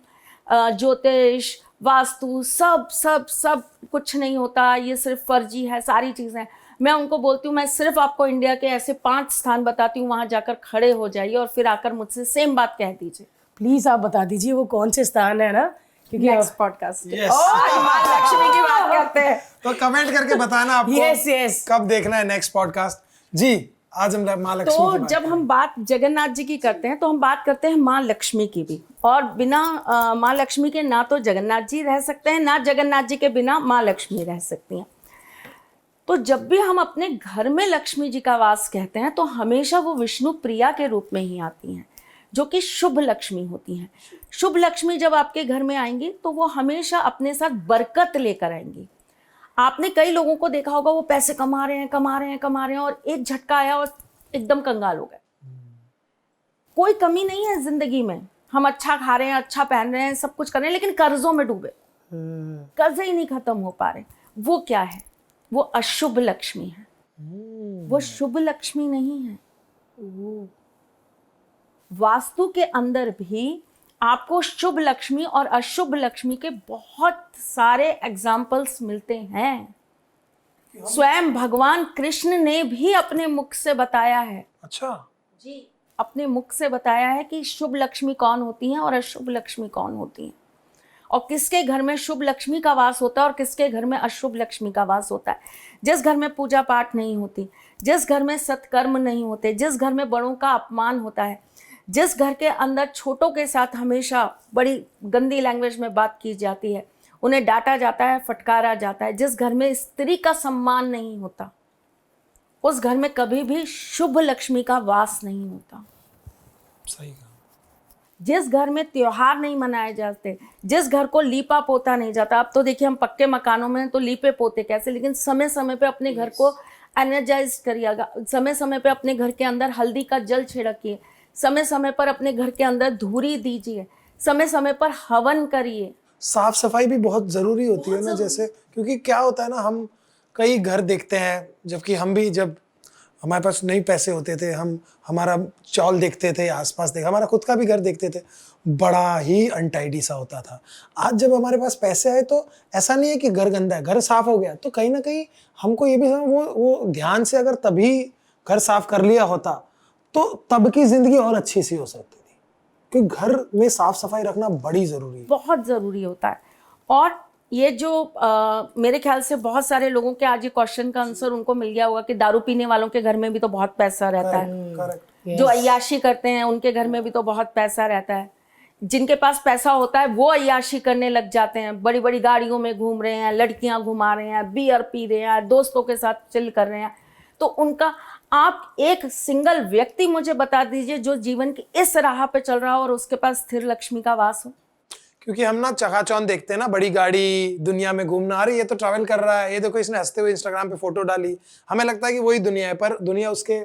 ज्योतिष, वास्तु, सब सब सब कुछ नहीं होता, ये सिर्फ फर्जी है, सारी चीजें। मैं उनको बोलती हूँ, मैं सिर्फ आपको इंडिया के ऐसे 5 स्थान बताती हूँ, वहां जाकर खड़े हो जाइए और फिर आकर मुझसे सेम बात कह दीजिए। प्लीज आप बता दीजिए वो कौन से स्थान है ना, क्योंकि नेक्स्ट पॉडकास्ट Yes. आज माँ लक्ष्मी की बात करते हैं। तो कमेंट करके बताना आपको यस कब देखना है नेक्स्ट पॉडकास्ट जी। आज हम माँ लक्ष्मी की तो बात जब हम बात जगन्नाथ जी की करते हैं, तो हम बात करते हैं माँ लक्ष्मी की भी। और बिना माँ लक्ष्मी के ना तो जगन्नाथ जी रह सकते हैं, ना जगन्नाथ जी के बिना माँ लक्ष्मी रह सकती हैं। तो जब भी हम अपने घर में लक्ष्मी जी का वास कहते हैं, तो हमेशा वो विष्णु प्रिया के रूप में ही आती हैं, जो कि शुभ लक्ष्मी होती हैं। शुभ लक्ष्मी जब आपके घर में आएंगी, तो वो हमेशा अपने साथ बरकत लेकर आएंगी। आपने कई लोगों को देखा होगा, वो पैसे कमा रहे हैं और एक झटका आया और एकदम कंगाल हो गए। कोई कमी नहीं है जिंदगी में, हम अच्छा खा रहे हैं, अच्छा पहन रहे हैं, सब कुछ कर रहे हैं, लेकिन कर्जों में डूबे, कर्ज ही नहीं खत्म हो पा रहे। वो क्या है? वो अशुभ लक्ष्मी है, वो शुभ लक्ष्मी नहीं है। वास्तु के अंदर भी आपको शुभ लक्ष्मी और अशुभ लक्ष्मी के बहुत सारे एग्जाम्पल्स मिलते हैं। स्वयं भगवान कृष्ण ने भी अपने मुख से बताया है। अच्छा जी, अपने मुख से बताया है कि शुभ लक्ष्मी कौन होती हैं और अशुभ लक्ष्मी कौन होती हैं, और किसके घर में शुभ लक्ष्मी का वास होता है और किसके घर में अशुभ लक्ष्मी का वास होता है। जिस घर में पूजा पाठ नहीं होती, जिस घर में सत्कर्म नहीं होते, जिस घर में बड़ों का अपमान होता है, जिस घर के अंदर छोटों के साथ हमेशा बड़ी गंदी लैंग्वेज में बात की जाती है, उन्हें डांटा जाता है, फटकारा जाता है, जिस घर में स्त्री का सम्मान नहीं होता, उस घर में कभी भी शुभ लक्ष्मी का वास नहीं होता। सही कहा। जिस घर में त्योहार नहीं मनाए जाते, जिस घर को लीपा पोता नहीं जाता। अब तो देखिए, हम पक्के मकानों में तो लीपे पोते कैसे, लेकिन समय समय पे अपने घर को एनर्जाइज करिएगा, समय समय पे अपने घर के अंदर हल्दी का जल छिड़किए, समय समय पर अपने घर के अंदर धूरी दीजिए, समय समय पर हवन करिए। साफ सफाई भी बहुत जरूरी होती है ना, जैसे क्योंकि क्या होता है ना, हम कई घर देखते हैं, जबकि हम भी जब हमारे पास नहीं पैसे होते थे, हम हमारा चौल देखते थे, आसपास हमारा खुद का भी घर देखते थे, बड़ा ही अनटाइडी सा होता था। आज जब हमारे पास पैसे आए, तो ऐसा नहीं है कि घर गंदा है, घर साफ हो गया, तो कहीं ना कहीं हमको ये भी वो ध्यान से अगर तभी घर साफ कर लिया होता, तो तब की जिंदगी और अच्छी सी हो सकती थी। क्योंकि घर में साफ सफाई रखना बड़ी जरूरी है, बहुत ज़रूरी होता है। और ये जो मेरे ख्याल से बहुत सारे लोगों के आज ये क्वेश्चन का आंसर उनको मिल गया होगा कि दारू पीने वालों के घर में भी तो बहुत पैसा रहता है, करेक्ट। जो अय्याशी करते हैं उनके घर में भी तो बहुत पैसा रहता है। जिनके पास पैसा होता है वो अय्याशी करने लग जाते हैं, बड़ी बड़ी गाड़ियों में घूम रहे हैं, लड़कियां घुमा रहे हैं, बियर पी रहे हैं, दोस्तों के साथ चिल कर रहे हैं। तो उनका, आप एक सिंगल व्यक्ति मुझे बता दीजिए जो जीवन की इस राह पे चल रहा हो और उसके पास स्थिर लक्ष्मी का वास हो। क्योंकि हम ना चकाचौंध देखते हैं ना, बड़ी गाड़ी, दुनिया में घूमना, अरे ये तो ट्रैवल कर रहा है, ये देखो इसने हंसते हुए इंस्टाग्राम पे फोटो डाली, हमें लगता है कि वही दुनिया है, पर दुनिया उसके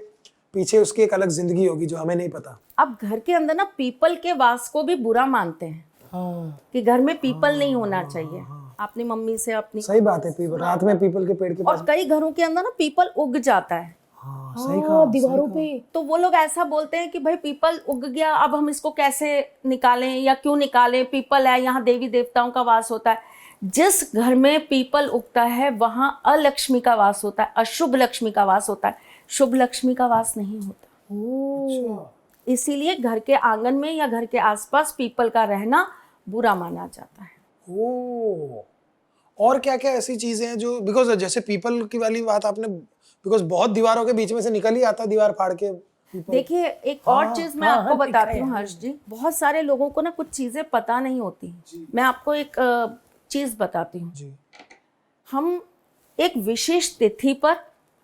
पीछे उसकी एक अलग जिंदगी होगी जो हमें नहीं पता। अब घर के अंदर ना पीपल के वास को भी बुरा मानते हैं कि घर में पीपल नहीं होना चाहिए। अपनी मम्मी से अपनी, सही बात है, पीपल रात में पीपल के पेड़ के पास, और कई घरों के अंदर ना पीपल उग जाता है, हाँ सही कहा। दीवारों पे। तो वो लोग ऐसा बोलते हैं कि भाई पीपल उग गया, अब हम इसको कैसे निकालें या क्यों निकालें, पीपल है, यहाँ देवी देवताओं का वास होता है। जिस घर में पीपल उगता है वहां अलक्ष्मी का वास होता है, अशुभ लक्ष्मी का वास होता है, शुभ लक्ष्मी का वास नहीं होता। ओह, इसीलिए घर के आंगन में या घर के आसपास पीपल का रहना बुरा माना जाता है। ओ, और क्या क्या ऐसी चीजें हैं जो, बिकॉज जैसे पीपल की वाली बात आपने, बिकॉज बहुत दीवारों के बीच में से निकल ही आता दीवार फाड़ के people। देखिए एक और चीज मैं हाँ, आपको हाँ, बताती दिखा हूँ है। हर्ष जी, बहुत सारे लोगों को ना कुछ चीजें पता नहीं होती। मैं आपको एक चीज बताती हूँ। जी हम एक विशेष तिथि पर,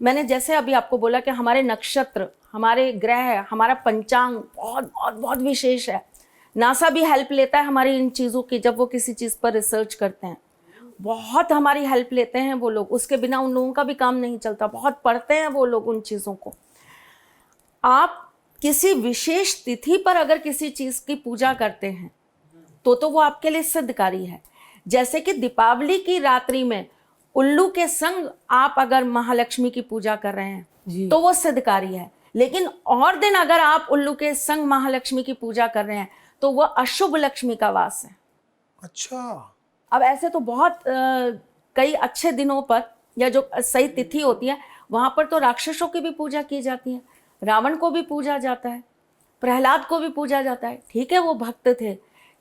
मैंने जैसे अभी आपको बोला कि हमारे नक्षत्र, हमारे ग्रह, हमारा पंचांग बहुत बहुत बहुत विशेष है। नासा भी हेल्प लेता है हमारी इन चीज़ों की, जब वो किसी चीज़ पर रिसर्च करते हैं बहुत हमारी हेल्प लेते हैं वो लोग, उसके बिना उन लोगों का भी काम नहीं चलता, बहुत पढ़ते हैं वो लोग उन चीज़ों को। आप किसी विशेष तिथि पर अगर किसी चीज़ की पूजा करते हैं तो वो आपके लिए सिद्धकारी है। जैसे कि दीपावली की रात्रि में उल्लू के संग आप अगर महालक्ष्मी की पूजा कर रहे हैं तो वो सिद्धकारी है। लेकिन और दिन अगर आप उल्लू के संग महालक्ष्मी की पूजा कर रहे हैं तो वह अशुभ लक्ष्मी का वास है। अच्छा। अब ऐसे तो बहुत कई अच्छे दिनों पर या जो सही तिथि होती है वहां पर तो राक्षसों की भी पूजा की जाती है, रावण को भी पूजा जाता है, प्रहलाद को भी पूजा जाता है। ठीक है वो भक्त थे,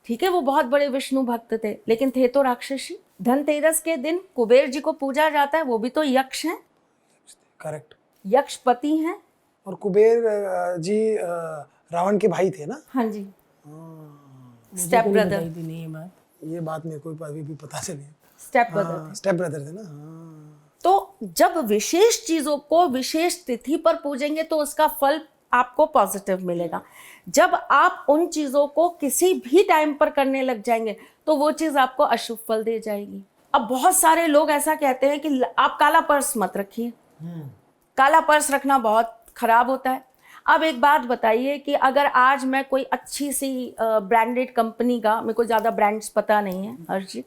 ठीक है वो बहुत बड़े विष्णु भक्त थे, लेकिन थे तो राक्षसी। धनतेरस के दिन कुबेर जी को पूजा जाता है, वो भी तो यक्ष हैं, करेक्ट। यक्षपति हैं। और कुबेर जी रावण के भाई थे ना? हाँ जी, स्टेप ब्रदर। नहीं ये बात। ये बात मेरे को अभी भी पता चली। स्टेप ब्रदर थे। स्टेप ब्रदर थे ना? हाँ। तो जब विशेष चीजों को विशेष तिथि पर पूजेंगे तो उसका फल आपको पॉजिटिव मिलेगा। जब आप उन चीजों को किसी भी टाइम पर करने लग जाएंगे तो वो चीज आपको अशुभ फल दे जाएगी। अब बहुत सारे लोग ऐसा कहते हैं कि आप काला पर्स मत रखिए, काला पर्स रखना बहुत खराब होता है। अब एक बात बताइए कि अगर आज मैं कोई अच्छी सी ब्रांडेड कंपनी का, मेरे को ज़्यादा ब्रांड्स पता नहीं है हर्ष जी,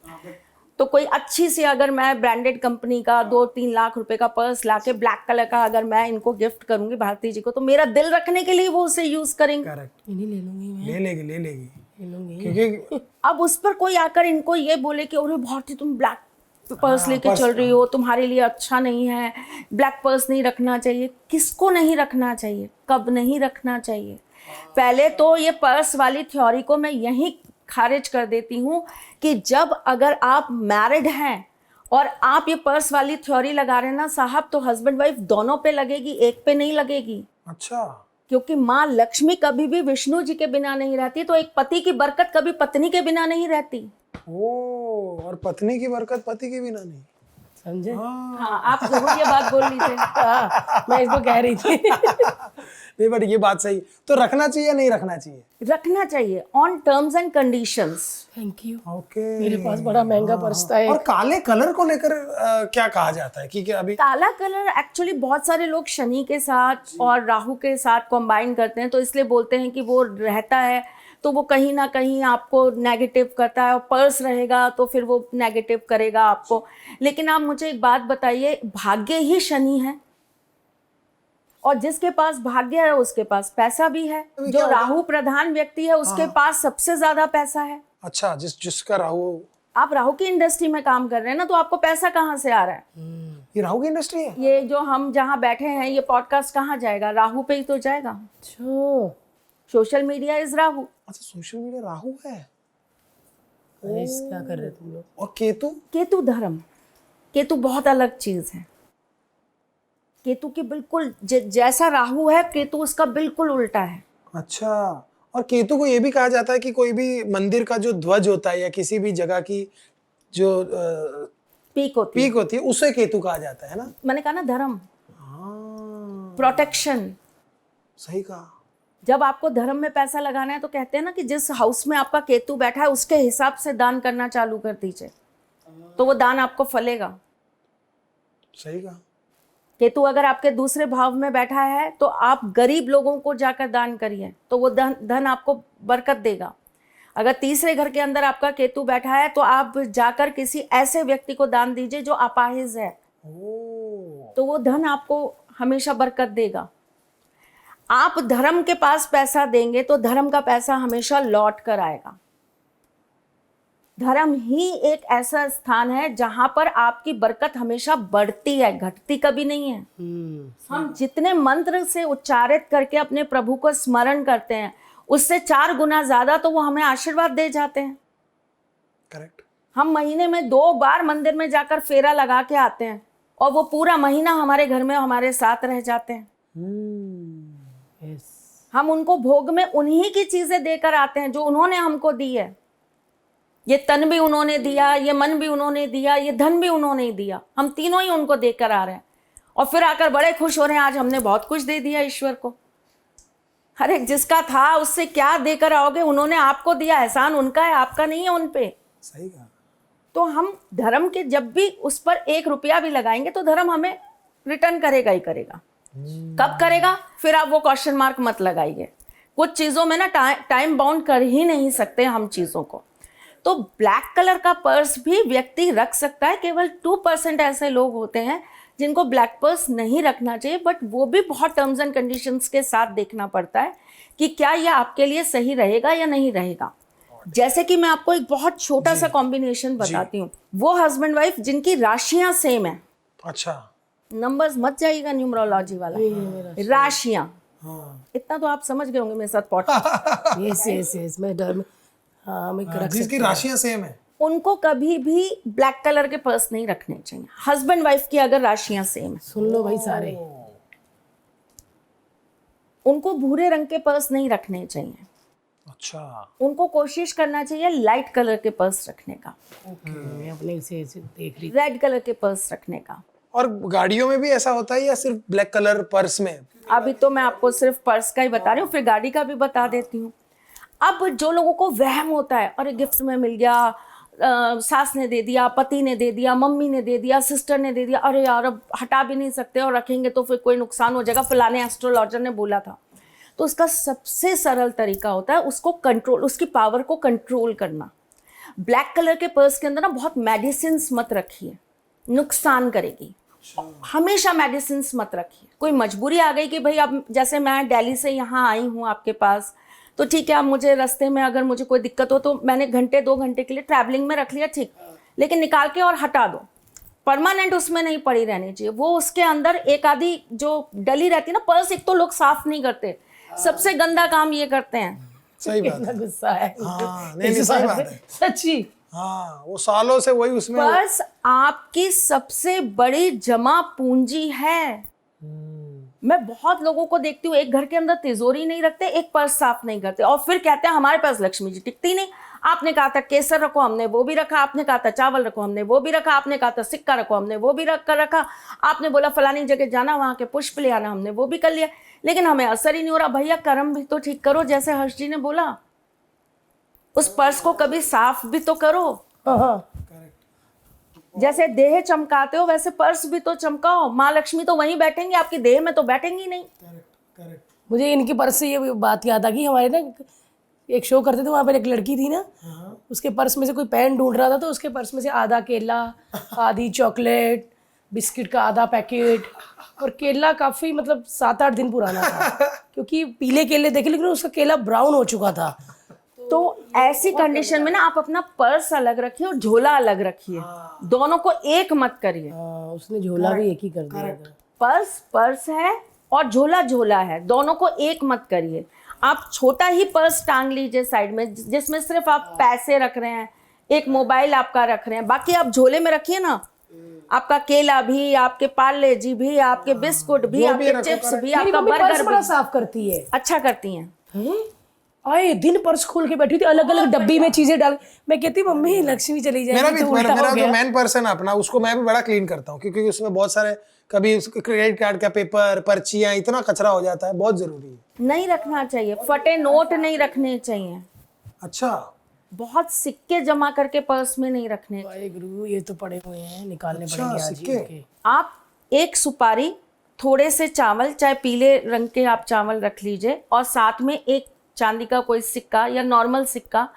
तो कोई अच्छी सी अगर मैं ब्रांडेड कंपनी का 2-3 लाख रुपए का पर्स लाके ब्लैक कलर का अगर मैं इनको गिफ्ट करूंगी भारती जी को, तो मेरा दिल रखने के लिए वो उसे यूज करेंगे। करेक्ट। इन्हीं ले लूंगी मैं। ले लेगी ले लूंगी। क्योंकि अब उस पर कोई आकर इनको ये बोले कि अरे भारती तुम ब्लैक पर्स लेके चल रही हो, तुम्हारे लिए अच्छा नहीं है, ब्लैक पर्स नहीं रखना चाहिए। किसको नहीं रखना चाहिए, कब नहीं रखना चाहिए? पहले तो ये पर्स वाली थ्योरी को मैं यहीं खारिज कर देती हूँ कि जब अगर आप मैरिड हैं और आप ये पर्स वाली थ्योरी लगा रहे हैं ना साहब, तो हस्बैंड वाइफ दोनों पे लगेगी, एक पे नहीं लगेगी। अच्छा। क्योंकि माँ लक्ष्मी कभी भी विष्णु जी के बिना नहीं रहती, तो एक पति की बरकत कभी पत्नी के बिना नहीं रहती। ओ, और पत्नी की बरकत पति के बिना नहीं। समझे? हाँ, आप जरूर ये बात बोल लीजिए। हाँ, मैं इसको कह रही थी। नहीं बट ये बात सही, तो रखना चाहिए या नहीं रखना चाहिए? रखना चाहिए on terms and conditions. Thank you. Okay. मेरे पास बड़ा महंगा पर्स था और काले कलर को लेकर क्या कहा जाता है कि अभी काला कलर एक्चुअली बहुत सारे लोग शनि के साथ और राहु के साथ कंबाइन करते हैं, तो इसलिए बोलते हैं कि वो रहता है तो वो कहीं ना कहीं आपको नेगेटिव करता है, और पर्स रहेगा तो फिर वो नेगेटिव करेगा आपको। लेकिन आप मुझे एक बात बताइए, भाग्य ही शनि है, और जिसके पास भाग्य है उसके पास पैसा भी है। जो राहु प्रधान व्यक्ति है उसके पास सबसे ज्यादा पैसा है। अच्छा, जिसका राहु, आप राहु की इंडस्ट्री में काम कर रहे हैं ना, तो आपको पैसा कहाँ से आ रहा है? ये राहु की इंडस्ट्री है? ये जो हम जहाँ बैठे हैं ये पॉडकास्ट कहाँ जाएगा? राहु पे ही तो जाएगा। अच्छा, सोशल मीडिया इज राहु। अच्छा, सोशल मीडिया राहु है। गाइस क्या कर रहे तुम लोग? और केतु? केतु धर्म, केतु बहुत अलग चीज है। केतु की बिल्कुल जैसा राहु है, केतु उसका बिल्कुल उल्टा है। अच्छा, और केतु को ये भी कहा जाता है कि कोई भी मंदिर का जो ध्वज होता है या किसी भी जगह की जो पीक होती पीक होती है उसे केतु कहा जाता है ना? मैंने कहा ना, धर्म, हाँ, प्रोटेक्शन। सही कहा। जब आपको धर्म में पैसा लगाना है तो कहते हैं ना कि जिस हाउस में आपका केतु बैठा है उसके हिसाब से दान करना चालू कर दीजिए, तो वो दान आपको फलेगा। सही कहा। केतु अगर आपके दूसरे भाव में बैठा है तो आप गरीब लोगों को जाकर दान करिए, तो वो धन आपको बरकत देगा। अगर तीसरे घर के अंदर आपका केतु बैठा है तो आप जाकर किसी ऐसे व्यक्ति को दान दीजिए जो अपाहिज है, ओ, तो वो धन आपको हमेशा बरकत देगा। आप धर्म के पास पैसा देंगे तो धर्म का पैसा हमेशा लौट कर आएगा। धर्म ही एक ऐसा स्थान है जहां पर आपकी बरकत हमेशा बढ़ती है, घटती कभी नहीं है। हम जितने मंत्र से उच्चारित करके अपने प्रभु को स्मरण करते हैं, उससे 4 गुना ज्यादा तो वो हमें आशीर्वाद दे जाते हैं। करेक्ट। हम महीने में 2 बार मंदिर में जाकर फेरा लगा के आते हैं और वो पूरा महीना हमारे घर में हमारे साथ रह जाते हैं। हम उनको भोग में उन्हीं की चीजें देकर आते हैं जो उन्होंने हमको दी है। ये तन भी उन्होंने दिया, ये मन भी उन्होंने दिया, ये धन भी उन्होंने ही दिया। हम तीनों ही उनको देकर आ रहे हैं और फिर आकर बड़े खुश हो रहे हैं, आज हमने बहुत कुछ दे दिया ईश्वर को। हर एक जिसका था उससे क्या देकर आओगे? उन्होंने आपको दिया, एहसान उनका है, आपका नहीं है उन पे। सही कहा। तो हम धर्म के जब भी उस पर 1 रुपया भी लगाएंगे तो धर्म हमें रिटर्न करेगा ही करेगा। कब करेगा? फिर आप वो क्वेश्चन मार्क मत लगाइए। कुछ चीजों में ना टाइम बाउंड कर ही नहीं सकते हम चीजों को। तो ब्लैक कलर का पर्स भी व्यक्ति रख सकता है। केवल 2% ऐसे लोग होते हैं जिनको ब्लैक पर्स नहीं रखना चाहिए, बट वो भी बहुत टर्म्स एंड कंडीशंस के साथ देखना पड़ता है कि क्या ये आपके लिए सही रहेगा या नहीं रहेगा। जैसे कि मैं आपको एक बहुत छोटा सा कॉम्बिनेशन बताती हूँ। वो हस्बैंड वाइफ जिनकी राशियां सेम है, अच्छा, नंबर्स मत जाइएगा न्यूमरोलॉजी वाला, राशियां, इतना तो आप समझ गए होंगे मेरे साथ पॉडकास्ट। यस मैं डर में, हाँ मैं रख जिसकी राशियां सेम है उनको कभी भी ब्लैक कलर के पर्स नहीं रखने चाहिए। हस्बैंड वाइफ की अगर राशियां सेम है, सुन लो भाई सारे, उनको भूरे रंग के पर्स नहीं रखने चाहिए। अच्छा, उनको कोशिश करना चाहिए लाइट कलर के पर्स रखने का, मैं अपने से देख रही। रेड कलर के पर्स रखने का। और गाड़ियों में भी ऐसा होता है या सिर्फ ब्लैक कलर पर्स में? अभी तो मैं आपको सिर्फ पर्स का ही बता रही हूँ, फिर गाड़ी का भी बता देती हूँ। अब जो लोगों को वहम होता है, अरे गिफ्ट में मिल गया, सास ने दे दिया, पति ने दे दिया, मम्मी ने दे दिया, सिस्टर ने दे दिया, अरे यार अब हटा भी नहीं सकते और रखेंगे तो फिर कोई नुकसान हो जाएगा, फलाने एस्ट्रोलॉजर ने बोला था। तो उसका सबसे सरल तरीका होता है उसको कंट्रोल, उसकी पावर को कंट्रोल करना। ब्लैक कलर के पर्स के अंदर ना बहुत मेडिसिन मत रखिए, नुकसान करेगी। हमेशा मेडिसिन मत रखिए। कोई मजबूरी आ गई कि भाई अब जैसे मैं दिल्ली से यहाँ आई हूँ आपके पास, तो ठीक है, अब मुझे रास्ते में अगर मुझे कोई दिक्कत हो तो मैंने 1-2 घंटे के लिए ट्रैवलिंग में रख लिया, ठीक, लेकिन निकाल के और हटा दो। परमानेंट उसमें नहीं पड़ी रहनी चाहिए। वो उसके अंदर एक आधी जो डली रहती है ना पर्स, एक तो लोग साफ नहीं करते, सबसे गंदा काम ये करते हैं। सही बात है। गुस्सा है। हाँ, नहीं सही बात है। सच्ची, हाँ, वो सालों से वही उसमें। पर्स आपकी सबसे बड़ी जमा पूंजी है। मैं बहुत लोगों को देखती हूँ, एक घर के अंदर तिजोरी नहीं रखते, एक पर्स साफ नहीं करते और फिर कहते हैं हमारे पास लक्ष्मी जी टिकती नहीं। आपने कहा था केसर रखो, हमने वो भी रखा। आपने कहा था चावल रखो, हमने वो भी रखा। आपने कहा था सिक्का रखो, हमने वो भी रखा। आपने बोला फलानी जगह जाना, वहाँ के पुष्प ले आना, हमने वो भी कर लिया, लेकिन हमें असर ही नहीं हो रहा। भैया कर्म भी तो ठीक करो, जैसे हर्ष जी ने बोला, उस पर्स को कभी साफ भी तो करो। जैसे देह चमकाते हो वैसे पर्स भी तो चमकाओ। माँ लक्ष्मी तो वहीं बैठेंगी, आपकी देह में तो बैठेंगी नहीं। मुझे इनकी पर्स से ये बात याद आ गई। हमारे ना एक शो करते थे, वहाँ पर एक लड़की थी ना, उसके पर्स में से कोई पेन ढूंढ रहा था, तो उसके पर्स में से आधा केला, आधी चॉकलेट, बिस्किट का आधा पैकेट, और केला काफ़ी मतलब 7-8 दिन पुराना था क्योंकि पीले केले देखे, लेकिन उसका केला ब्राउन हो चुका था। तो ऐसी कंडीशन में ना आप अपना पर्स अलग रखिए और झोला अलग रखिए, दोनों को एक मत करिए। उसने झोला भी एक ही कर दिया था। पर्स पर्स है और झोला झोला है, दोनों को एक मत करिए। आप छोटा ही पर्स टांग लीजिए साइड में, जिसमें सिर्फ आप पैसे रख रहे हैं, एक मोबाइल आपका रख रहे हैं, बाकी आप झोले में रखिए ना। आपका केला भी, आपके पार्ले जी भी, आपके बिस्कुट भी, आपके चिप्स भी, आपका बर्गर बड़ा भी। साफ करती है, अच्छा करती हैं। आए दिन पर्स खोल के बैठी थी, अलग अलग डब्बी में चीजें डाल। मैं कहती मम्मी लक्ष्मी चली जाएगी। मेरा जो मैन पर्सन है अपना, उसको मैं भी बड़ा क्लीन करता हूँ क्योंकि उसमें बहुत सारे, कभी क्रेडिट कार्ड का पेपर, पर्चियां, इतना कचरा हो जाता है, बहुत जरूरी है। नहीं रखना चाहिए, फटे नोट नहीं रखने चाहिए। अच्छा, बहुत सिक्के जमा करके पर्स में नहीं रखने। गुरु ये तो पड़े हुए हैं, निकालने पड़ेंगे आज ही इनके। आप एक सुपारी, थोड़े से चावल, चाहे पीले रंग के आप चावल रख लीजिए, और साथ में एक चांदी का कोई सिक्का या नॉर्मल सिक्का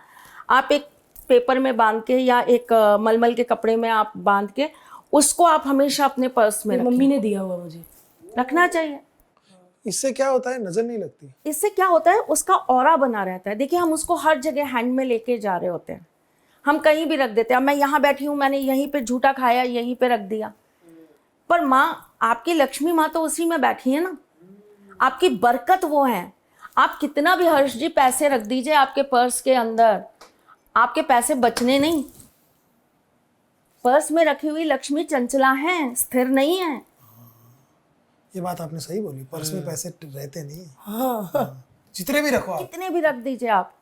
आप एक पेपर में बांध के या एक मलमल के कपड़े में आप बांध के उसको आप हमेशा अपने पर्स में रखिए। मम्मी ने दिया हुआ मुझे। रखना चाहिए। इससे क्या होता है, नजर नहीं लगती। इससे क्या होता है, उसका ऑरा बना रहता है। देखिए हम उसको हर जगह हैंड में लेके जा रहे होते हैं, हम कहीं भी रख देते हैं। अब मैं यहाँ बैठी हूँ, मैंने यहीं पे झूठा खाया, यहीं पे रख दिया, पर माँ आपकी लक्ष्मी माँ तो उसी में बैठी है ना, आपकी बरकत वो है। आप कितना भी हर्ष जी पैसे रख दीजिए आपके पर्स के अंदर, आपके पैसे बचने नहीं। पर्स में रखी हुई लक्ष्मी चंचला है, स्थिर नहीं है। ये बात आपने सही बोली, पर्स में पैसे रहते नहीं है। हाँ। जितने भी रखो आप, कितने भी रख दीजिए आप।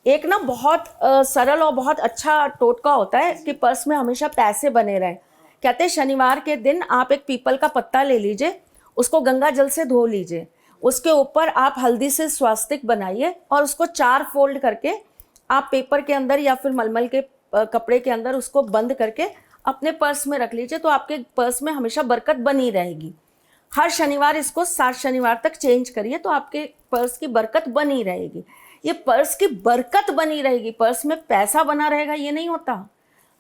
एक ना बहुत सरल और बहुत अच्छा टोटका होता है कि पर्स में हमेशा पैसे बने रहे। कहते हैं शनिवार के दिन आप एक पीपल का पत्ता ले लीजिए, उसको गंगा जल से धो लीजिए, उसके ऊपर आप हल्दी से स्वास्तिक बनाइए और उसको 4 फोल्ड करके आप पेपर के अंदर या फिर मलमल के कपड़े के अंदर उसको बंद करके अपने पर्स में रख लीजिए, तो आपके पर्स में हमेशा बरकत बनी रहेगी। हर शनिवार इसको 7 शनिवार तक चेंज करिए तो आपके पर्स की बरकत बनी रहेगी। ये पर्स की बरकत बनी रहेगी, पर्स में पैसा बना रहेगा ये नहीं होता।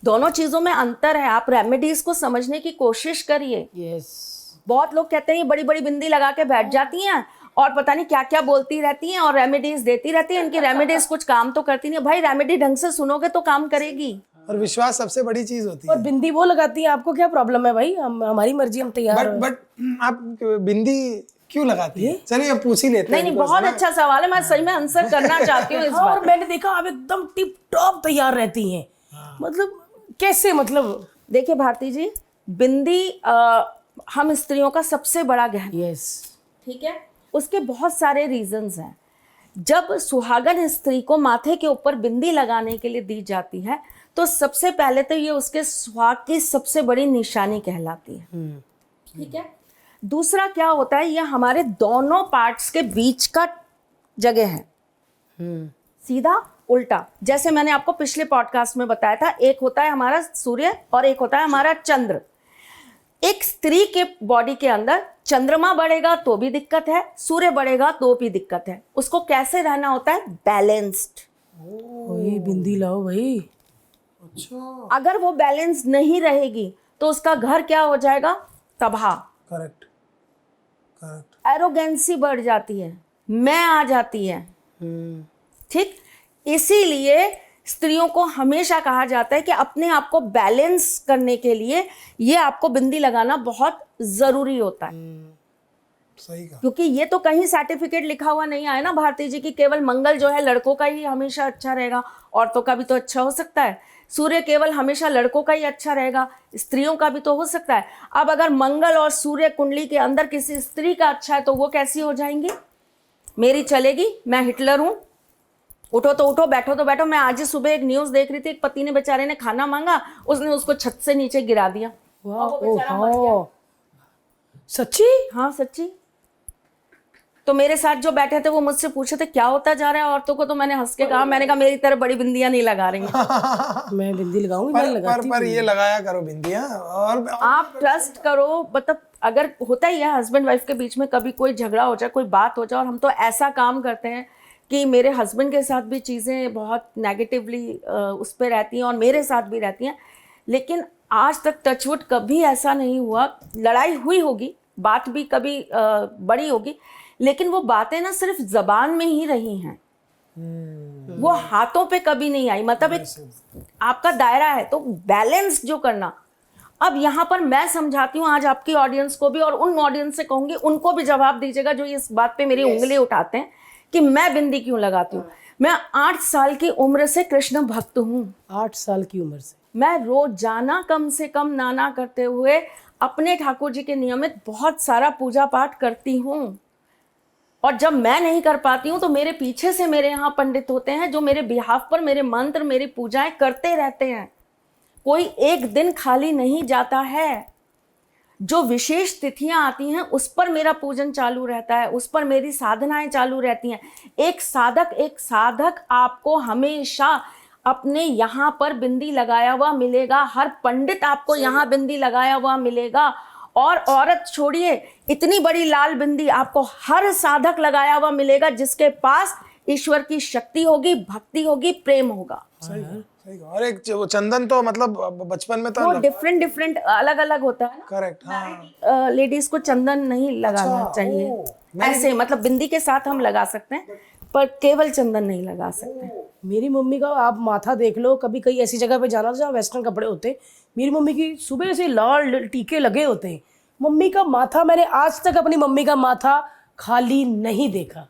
दोनों चीज़ों में अंतर है। आप रेमेडीज को समझने की कोशिश करिए। यस। बहुत लोग कहते हैं ये बड़ी बड़ी बिंदी लगा के बैठ जाती हैं और पता नहीं क्या क्या बोलती रहती हैं और रेमेडीज देती रहती हैं। इनकी रेमेडीज कुछ काम तो करती नहीं। भाई रेमेडी ढंग से सुनोगे तो काम करेगी। और विश्वास सबसे बड़ी चीज होती है। और बिंदी वो लगाती है, आपको क्या प्रॉब्लम है भाई? हमारी मर्जी, हम तैयार हैं। बट आप बिंदी क्यों लगाती है? चलिए अब पूछ ही लेते हैं। नहीं बहुत अच्छा सवाल है, मैं सही में आंसर करना चाहती हूँ इस हाँ, बार। और मैंने देखा आप एकदम टिप टॉप तैयार रहती हैं। मतलब कैसे? मतलब देखिए भारती जी, बिंदी हम स्त्रियों का सबसे बड़ा गहना, यस, ठीक है। उसके बहुत सारे रीजंस हैं। जब सुहागन स्त्री को माथे के ऊपर बिंदी लगाने के लिए दी जाती है तो सबसे पहले तो ये उसके सुहाग की सबसे बड़ी निशानी कहलाती है, ठीक है। दूसरा क्या होता है, ये हमारे दोनों पार्ट्स के बीच का जगह है, सीधा उल्टा। जैसे मैंने आपको पिछले पॉडकास्ट में बताया था, एक होता है हमारा सूर्य और एक होता है हमारा चंद्र। एक स्त्री के बॉडी के अंदर चंद्रमा बढ़ेगा तो भी दिक्कत है, सूर्य बढ़ेगा तो भी दिक्कत है। उसको कैसे रहना होता है? बैलेंस्ड। वही बिंदी लाओ भाई। अच्छा, अगर वो बैलेंस नहीं रहेगी तो उसका घर क्या हो जाएगा? तबाह। Correct correct. एरोगेंसी बढ़ जाती है, मैं आ जाती है, ठीक। इसीलिए स्त्रियों को हमेशा कहा जाता है कि अपने आप को बैलेंस करने के लिए ये आपको बिंदी लगाना बहुत ज़रूरी होता है। सही कहा। क्योंकि ये तो कहीं सर्टिफिकेट लिखा हुआ नहीं आया ना भारती जी की केवल मंगल जो है लड़कों का ही हमेशा अच्छा रहेगा, औरतों का भी तो अच्छा हो सकता है। सूर्य केवल हमेशा लड़कों का ही अच्छा रहेगा, स्त्रियों का भी तो हो सकता है। अब अगर मंगल और सूर्य कुंडली के अंदर किसी स्त्री का अच्छा है तो वो कैसी हो जाएंगी? मेरी चलेगी, मैं हिटलर हूँ, उठो तो उठो, बैठो तो बैठो। मैं आज ही सुबह एक न्यूज़ देख रही थी, एक पति ने बेचारे ने खाना मांगा, उसने उसको छत से नीचे गिरा दिया। वाह, और वो बेचारा मर गया। सच्ची? हाँ सच्ची। तो मेरे साथ जो बैठे थे वो मुझसे पूछे थे क्या होता जा रहा है औरतों को, तो मैंने हंस के कहा, मैंने कहा मेरी तरह बड़ी बिंदियां नहीं लगा रही हैं। मैं बिंदी लगाऊंगी, मैं लगाती पर ये लगाया करो बिंदियां। और आप ट्रस्ट करो, मतलब अगर होता ही है हस्बैंड वाइफ के बीच में कभी कोई झगड़ा हो जाए, कोई बात हो जाए, और हम तो ऐसा काम करते हैं कि मेरे हस्बैंड के साथ भी चीज़ें बहुत नेगेटिवली उस पर रहती हैं और मेरे साथ भी रहती हैं, लेकिन आज तक टचवुड कभी ऐसा नहीं हुआ। लड़ाई हुई होगी, बात भी कभी बड़ी होगी, लेकिन वो बातें ना सिर्फ जबान में ही रही हैं, वो हाथों पे कभी नहीं आई। मतलब एक आपका दायरा है तो बैलेंस जो करना। अब यहाँ पर मैं समझाती हूँ आज आपकी ऑडियंस को भी, और उन ऑडियंस से कहूँगी उनको भी जवाब दीजिएगा जो इस बात पे मेरी उंगली उठाते हैं कि मैं बिंदी क्यों लगाती हूँ। मैं 8 साल की उम्र से कृष्ण भक्त हूँ। 8 साल की उम्र से मैं रोजाना कम से कम नाना करते हुए अपने ठाकुर जी के नियमित बहुत सारा पूजा पाठ करती हूँ। और जब मैं नहीं कर पाती हूँ तो मेरे पीछे से मेरे यहाँ पंडित होते हैं जो मेरे बिहाफ पर मेरे मंत्र मेरी पूजाएं करते रहते हैं। कोई एक दिन खाली नहीं जाता है। जो विशेष तिथियां आती हैं उस पर मेरा पूजन चालू रहता है, उस पर मेरी साधनाएं चालू रहती हैं। एक साधक आपको हमेशा अपने यहाँ पर बिंदी लगाया हुआ मिलेगा, हर पंडित आपको यहाँ बिंदी लगाया हुआ मिलेगा। और औरत छोड़िए, इतनी बड़ी लाल बिंदी आपको हर साधक लगाया हुआ मिलेगा जिसके पास ईश्वर की शक्ति होगी, भक्ति होगी, प्रेम होगा। सही सही कहा। और एक वो चंदन तो मतलब बचपन में तो वो डिफरेंट अलग अलग होता है करेक्ट, हाँ। ना। लेडीज को चंदन नहीं लगाना अच्छा, चाहिए। ओ, ऐसे मतलब बिंदी के साथ हम लगा सकते हैं, पर केवल चंदन नहीं लगा सकते। मेरी मम्मी का आप माथा देख लो, कभी कहीं ऐसी जगह पे जाना जहाँ वेस्टर्न कपड़े होते हैं, मेरी मम्मी की सुबह से लाल टीके लगे होते हैं। मम्मी का माथा, मैंने आज तक अपनी मम्मी का माथा खाली नहीं देखा।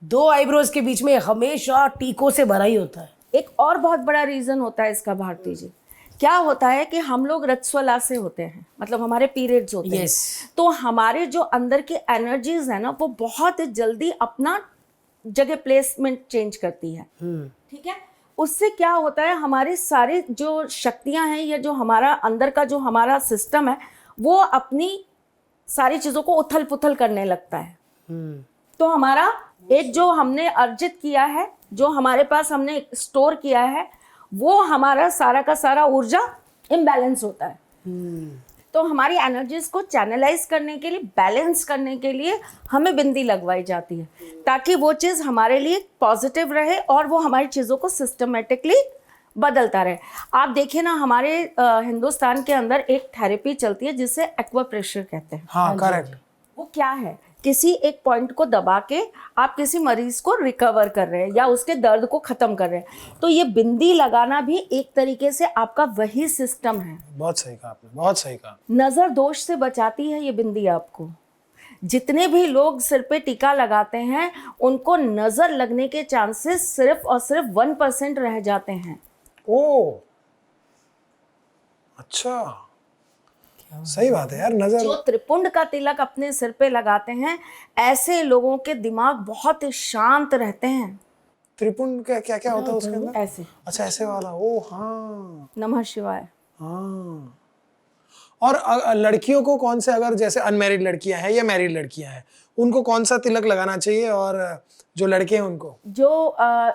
2 आईब्रोज के बीच में हमेशा टीकों से भरा ही होता है। एक और बहुत बड़ा रीजन होता है इसका भारती जी, क्या होता है कि हम लोग रजस्वला से होते हैं, मतलब हमारे पीरियड्स होते हैं, तो हमारे जो अंदर की एनर्जीज है ना वो बहुत जल्दी अपना जगह प्लेसमेंट चेंज करती है। ठीक है, उससे क्या होता है हमारी सारी जो शक्तियां हैं या जो हमारा अंदर का जो हमारा सिस्टम है वो अपनी सारी चीजों को उथल पुथल करने लगता है। तो हमारा एक जो हमने अर्जित किया है, जो हमारे पास हमने स्टोर किया है, वो हमारा सारा का सारा ऊर्जा इम्बैलेंस होता है। तो हमारी एनर्जीज को चैनलाइज करने के लिए, बैलेंस करने के लिए हमें बिंदी लगवाई जाती है, ताकि वो चीज़ हमारे लिए पॉजिटिव रहे और वो हमारी चीज़ों को सिस्टमेटिकली बदलता रहे। आप देखिए ना, हमारे हिंदुस्तान के अंदर एक थेरेपी चलती है जिसे एक्वाप्रेशर कहते हैं। हाँ करेक्ट। वो क्या है, किसी एक पॉइंट को दबा के आप किसी मरीज को रिकवर कर रहे हैं या उसके दर्द को खत्म कर रहे हैं। तो ये बिंदी लगाना भी एक तरीके से आपका वही सिस्टम है। बहुत सही कहा आपने, बहुत सही कहा। नजर दोष से बचाती है ये बिंदी आपको। जितने भी लोग सिर पे टीका लगाते हैं उनको नजर लगने के चांसेस सिर्फ और सिर्फ 1% रह जाते हैं। ओ अच्छा, सही बात है यार। नजर जो त्रिपुंड का तिलक अपने सिर पे लगाते हैं ऐसे लोगों के दिमाग बहुत शांत रहते हैं। त्रिपुंड क्या क्या क्या होता है उसके अंदर? ऐसे, अच्छा ऐसे वाला, ओ हाँ नमः शिवाय। हाँ। और लड़कियों को कौन से, अगर जैसे अनमैरिड लड़कियां हैं या मैरिड लड़कियां हैं, उनको कौन सा तिलक लगाना चाहिए? और जो लड़के हैं उनको? जो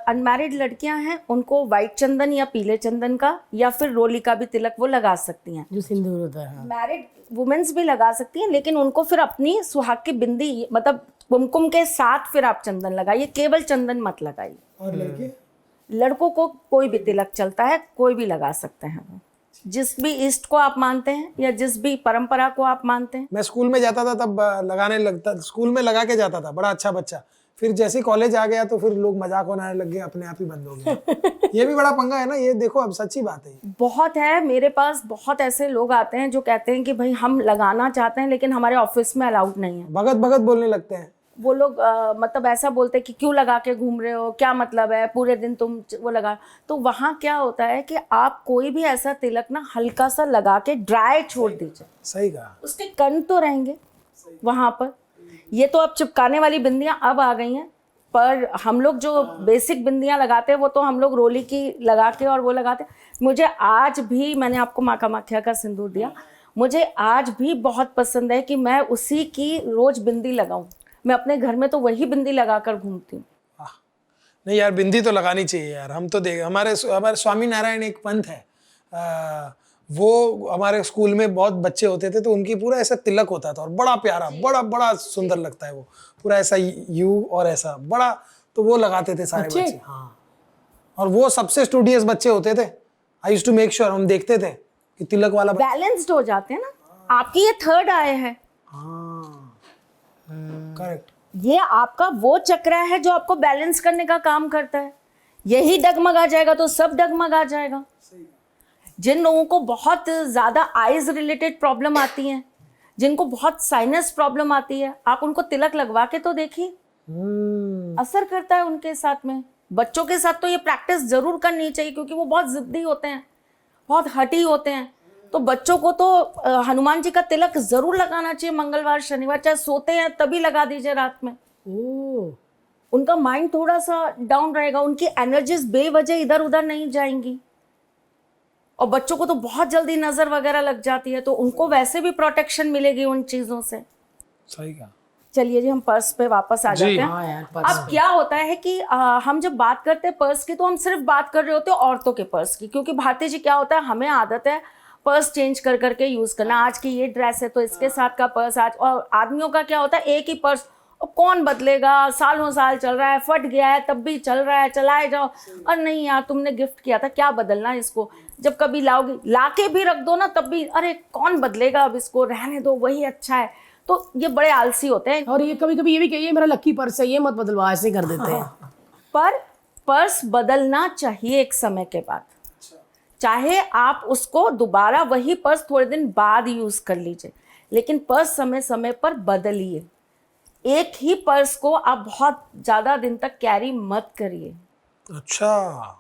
अनमैरिड लड़कियां हैं उनको वाइट चंदन या पीले चंदन का या फिर रोली का भी तिलक वो लगा सकती हैं। जो सिंदूर होता है। हाँ। मैरिड वुमेन्स भी लगा सकती हैं, लेकिन उनको फिर अपनी सुहाग की बिंदी मतलब कुमकुम के साथ फिर आप चंदन लगाइए, केवल चंदन मत लगाइए। और लड़के? लड़कों को कोई भी तिलक चलता है, कोई भी लगा सकते हैं वो, जिस भी ईस्ट को आप मानते हैं या जिस भी परंपरा को आप मानते हैं। मैं स्कूल में जाता था तब लगाने लगता, स्कूल में लगा के जाता था, बड़ा अच्छा बच्चा। फिर जैसे ही कॉलेज आ गया तो फिर लोग मजाक बनाने लग गए, अपने आप ही बंद हो गया। ये भी बड़ा पंगा है ना, ये देखो अब सच्ची बात है। बहुत है, मेरे पास बहुत ऐसे लोग आते हैं जो कहते हैं कि भाई हम लगाना चाहते हैं लेकिन हमारे ऑफिस में अलाउड नहीं है। भगत भगत बोलने लगते हैं वो लोग, मतलब ऐसा बोलते हैं कि क्यों लगा के घूम रहे हो, क्या मतलब है पूरे दिन तुम वो लगा। तो वहाँ क्या होता है कि आप कोई भी ऐसा तिलक ना हल्का सा लगा के ड्राई छोड़ दीजिए। सही कहा। उसके कण तो रहेंगे वहाँ पर। ये तो अब चिपकाने वाली बिंदियाँ अब आ गई हैं, पर हम लोग जो बेसिक बिंदियाँ लगाते हैं वो तो हम लोग रोली की लगा के और वो लगाते हैं। मुझे आज भी, मैंने आपको माँ कामाख्या का सिंदूर दिया, मुझे आज भी बहुत पसंद है कि मैं उसी की रोज बिंदी लगाऊं। मैं अपने घर में तो वही बिंदी लगा कर घूमती हूँ। नहीं यार, बिंदी तो लगानी चाहिए यार। हम तो देख, हमारे स्वामी नारायण एक पंथ है, वो हमारे स्कूल में बहुत बच्चे होते थे तो उनकी पूरा ऐसा तिलक होता था और बड़ा प्यारा, बड़ा बड़ा सुंदर लगता है वो, पूरा ऐसा यू और ऐसा बड़ा, तो वो लगाते थे सारे बच्चे। हाँ, और वो सबसे स्टूडियस बच्चे होते थे। I used to make sure, हम देखते थे कि तिलक वाला बैलेंस्ड हो जाते हैं ना। आपकी ये थर्ड आय है। हाँ करेक्ट। ये आपका वो चक्र है जो आपको बैलेंस करने का काम करता है। यही डगमगा जाएगा तो सब डगमगा जाएगा। जिन लोगों को बहुत ज़्यादा आइज रिलेटेड प्रॉब्लम आती हैं, जिनको बहुत साइनस प्रॉब्लम आती है, आप उनको तिलक लगवा के तो देखिए, असर करता है उनके साथ में। बच्चों के साथ तो ये प्रैक्टिस जरूर करनी चाहिए क्योंकि वो बहुत जिद्दी होते हैं, बहुत हठी होते हैं। तो बच्चों को तो हनुमान जी का तिलक जरूर लगाना चाहिए मंगलवार शनिवार, चाहे सोते हैं तभी लगा दीजिए रात में। उनका माइंड थोड़ा सा डाउन रहेगा, उनकी एनर्जीज बेवजह इधर उधर नहीं जाएंगी। और बच्चों को तो बहुत जल्दी नजर वगैरह लग जाती है, तो उनको वैसे भी प्रोटेक्शन मिलेगी उन चीजों से। सही कहा। चलिए जी, हम पर्स पे वापस आ जाते हैं। हाँ यार, पर्स अब क्या होता है कि हम जब बात करते हैं पर्स की तो हम सिर्फ बात कर रहे होते हैं औरतों के पर्स की, क्योंकि भारती जी क्या होता है, हमें आदत है पर्स चेंज कर करके यूज करना। आज की ये ड्रेस है तो इसके साथ का पर्स आज, और आदमियों का क्या होता है एक ही पर्स, और कौन बदलेगा, सालों साल चल रहा है, फट गया है तब भी चल रहा है, चलाए जाओ। और नहीं यार, तुमने गिफ्ट किया था, क्या बदलना है इसको, जब कभी लाओगे लाके भी रख दो ना तब भी, अरे कौन बदलेगा, अब इसको रहने दो, वही अच्छा है। तो ये बड़े आलसी होते हैं। और ये कभी कभी ये भी कहिए मेरा लकी पर्स है, ये मत बदलवा, ऐसे कर देते हैं। पर पर्स बदलना चाहिए एक समय के बाद, चाहे आप उसको दोबारा वही पर्स थोड़े दिन बाद यूज कर लीजिए, लेकिन पर्स समय समय पर बदलिए। एक ही पर्स को आप बहुत ज्यादा दिन तक कैरी मत करिए। अच्छा,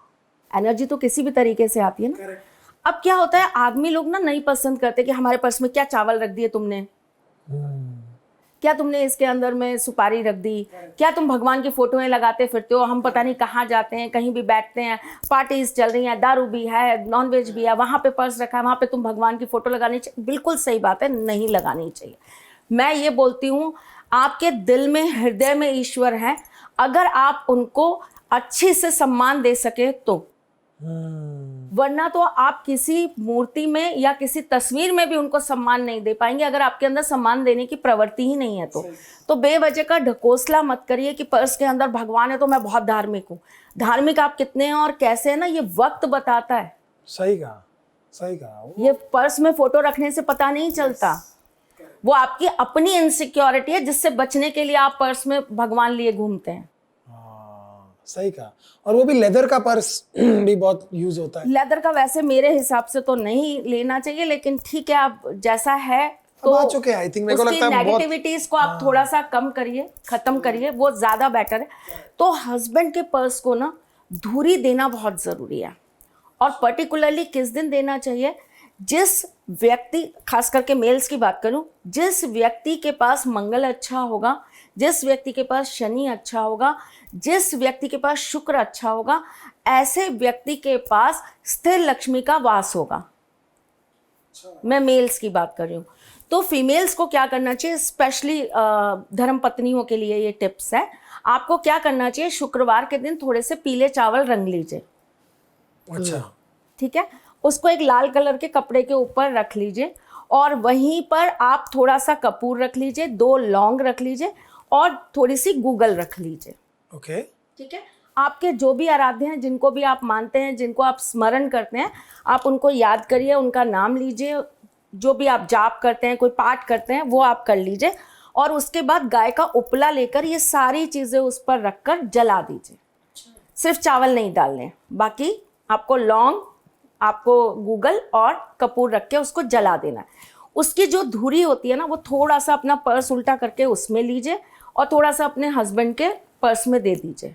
एनर्जी तो किसी भी तरीके से आती है ना। अब क्या होता है, आदमी लोग ना नहीं पसंद करते कि हमारे पर्स में क्या चावल रख दिए तुमने, क्या तुमने इसके अंदर में सुपारी रख दी, क्या तुम भगवान की फोटोएं लगाते फिरते हो, हम पता नहीं कहाँ जाते हैं, कहीं भी बैठते हैं, पार्टीज चल रही हैं, दारू भी है, नॉनवेज भी है, वहाँ पे पर्स रखा है, वहाँ पे तुम भगवान की फोटो लगानी चाहिए। बिल्कुल सही बात है, नहीं लगानी चाहिए। मैं ये बोलती हूँ, आपके दिल में, हृदय में ईश्वर है, अगर आप उनको अच्छे से सम्मान दे सके तो, वरना तो आप किसी मूर्ति में या किसी तस्वीर में भी उनको सम्मान नहीं दे पाएंगे। अगर आपके अंदर सम्मान देने की प्रवृत्ति ही नहीं है तो बेवजह का ढकोसला मत करिए कि पर्स के अंदर भगवान है तो मैं बहुत धार्मिक हूँ। धार्मिक आप कितने हैं और कैसे है ना, ये वक्त बताता है। सही कहा, सही कहा। ये पर्स में फोटो रखने से पता नहीं चलता, वो आपकी अपनी इनसिक्योरिटी है जिससे बचने के लिए आप पर्स में भगवान लिए घूमते हैं। सही कहा। और वो भी लेदर का पर्स भी बहुत यूज होता है। लेदर का वैसे मेरे हिसाब से तो नहीं लेना चाहिए, लेकिन ठीक है, आप जैसा है तो आ चुके हैं, आई थिंक मेरे को लगता है बहुत नेगेटिविटीज को आप थोड़ा सा कम करिए, खत्म करिए, वो ज्यादा बेटर है। तो हस्बैंड के पर्स को ना धूरी देना बहुत जरूरी है, और पर्टिकुलरली किस दिन देना चाहिए, जिस व्यक्ति, खास करके मेल्स की बात करूं, जिस व्यक्ति के पास मंगल अच्छा होगा, जिस व्यक्ति के पास शनि अच्छा होगा, जिस व्यक्ति के पास शुक्र अच्छा होगा, ऐसे व्यक्ति के पास स्थिर लक्ष्मी का वास होगा। मैं मेल्स की बात कर रही हूँ। तो फीमेल्स को क्या करना चाहिए, स्पेशली धर्म पत्नियों के लिए ये टिप्स है। आपको क्या करना चाहिए, शुक्रवार के दिन थोड़े से पीले चावल रंग लीजिए। अच्छा, ठीक है, उसको एक लाल कलर के कपड़े के ऊपर रख लीजिए, और वहीं पर आप थोड़ा सा कपूर रख लीजिए, 2 लौंग रख लीजिए, और थोड़ी सी गूगल रख लीजिए। ओके, ठीक है, आपके जो भी आराध्य हैं, जिनको भी आप मानते हैं, जिनको आप स्मरण करते हैं, आप उनको याद करिए, उनका नाम लीजिए। जो भी आप जाप करते हैं, कोई पाठ करते हैं, वो आप कर लीजिए, और उसके बाद गाय का उपला लेकर ये सारी चीज़ें उस पर रखकर जला दीजिए। सिर्फ चावल नहीं डालने, बाकी आपको लौंग, आपको गूगल और कपूर रख के उसको जला देना है। उसकी जो धुरी होती है ना, वो थोड़ा सा अपना पर्स उल्टा करके उसमें लीजिए, और थोड़ा सा अपने हस्बैंड के पर्स में दे दीजिए।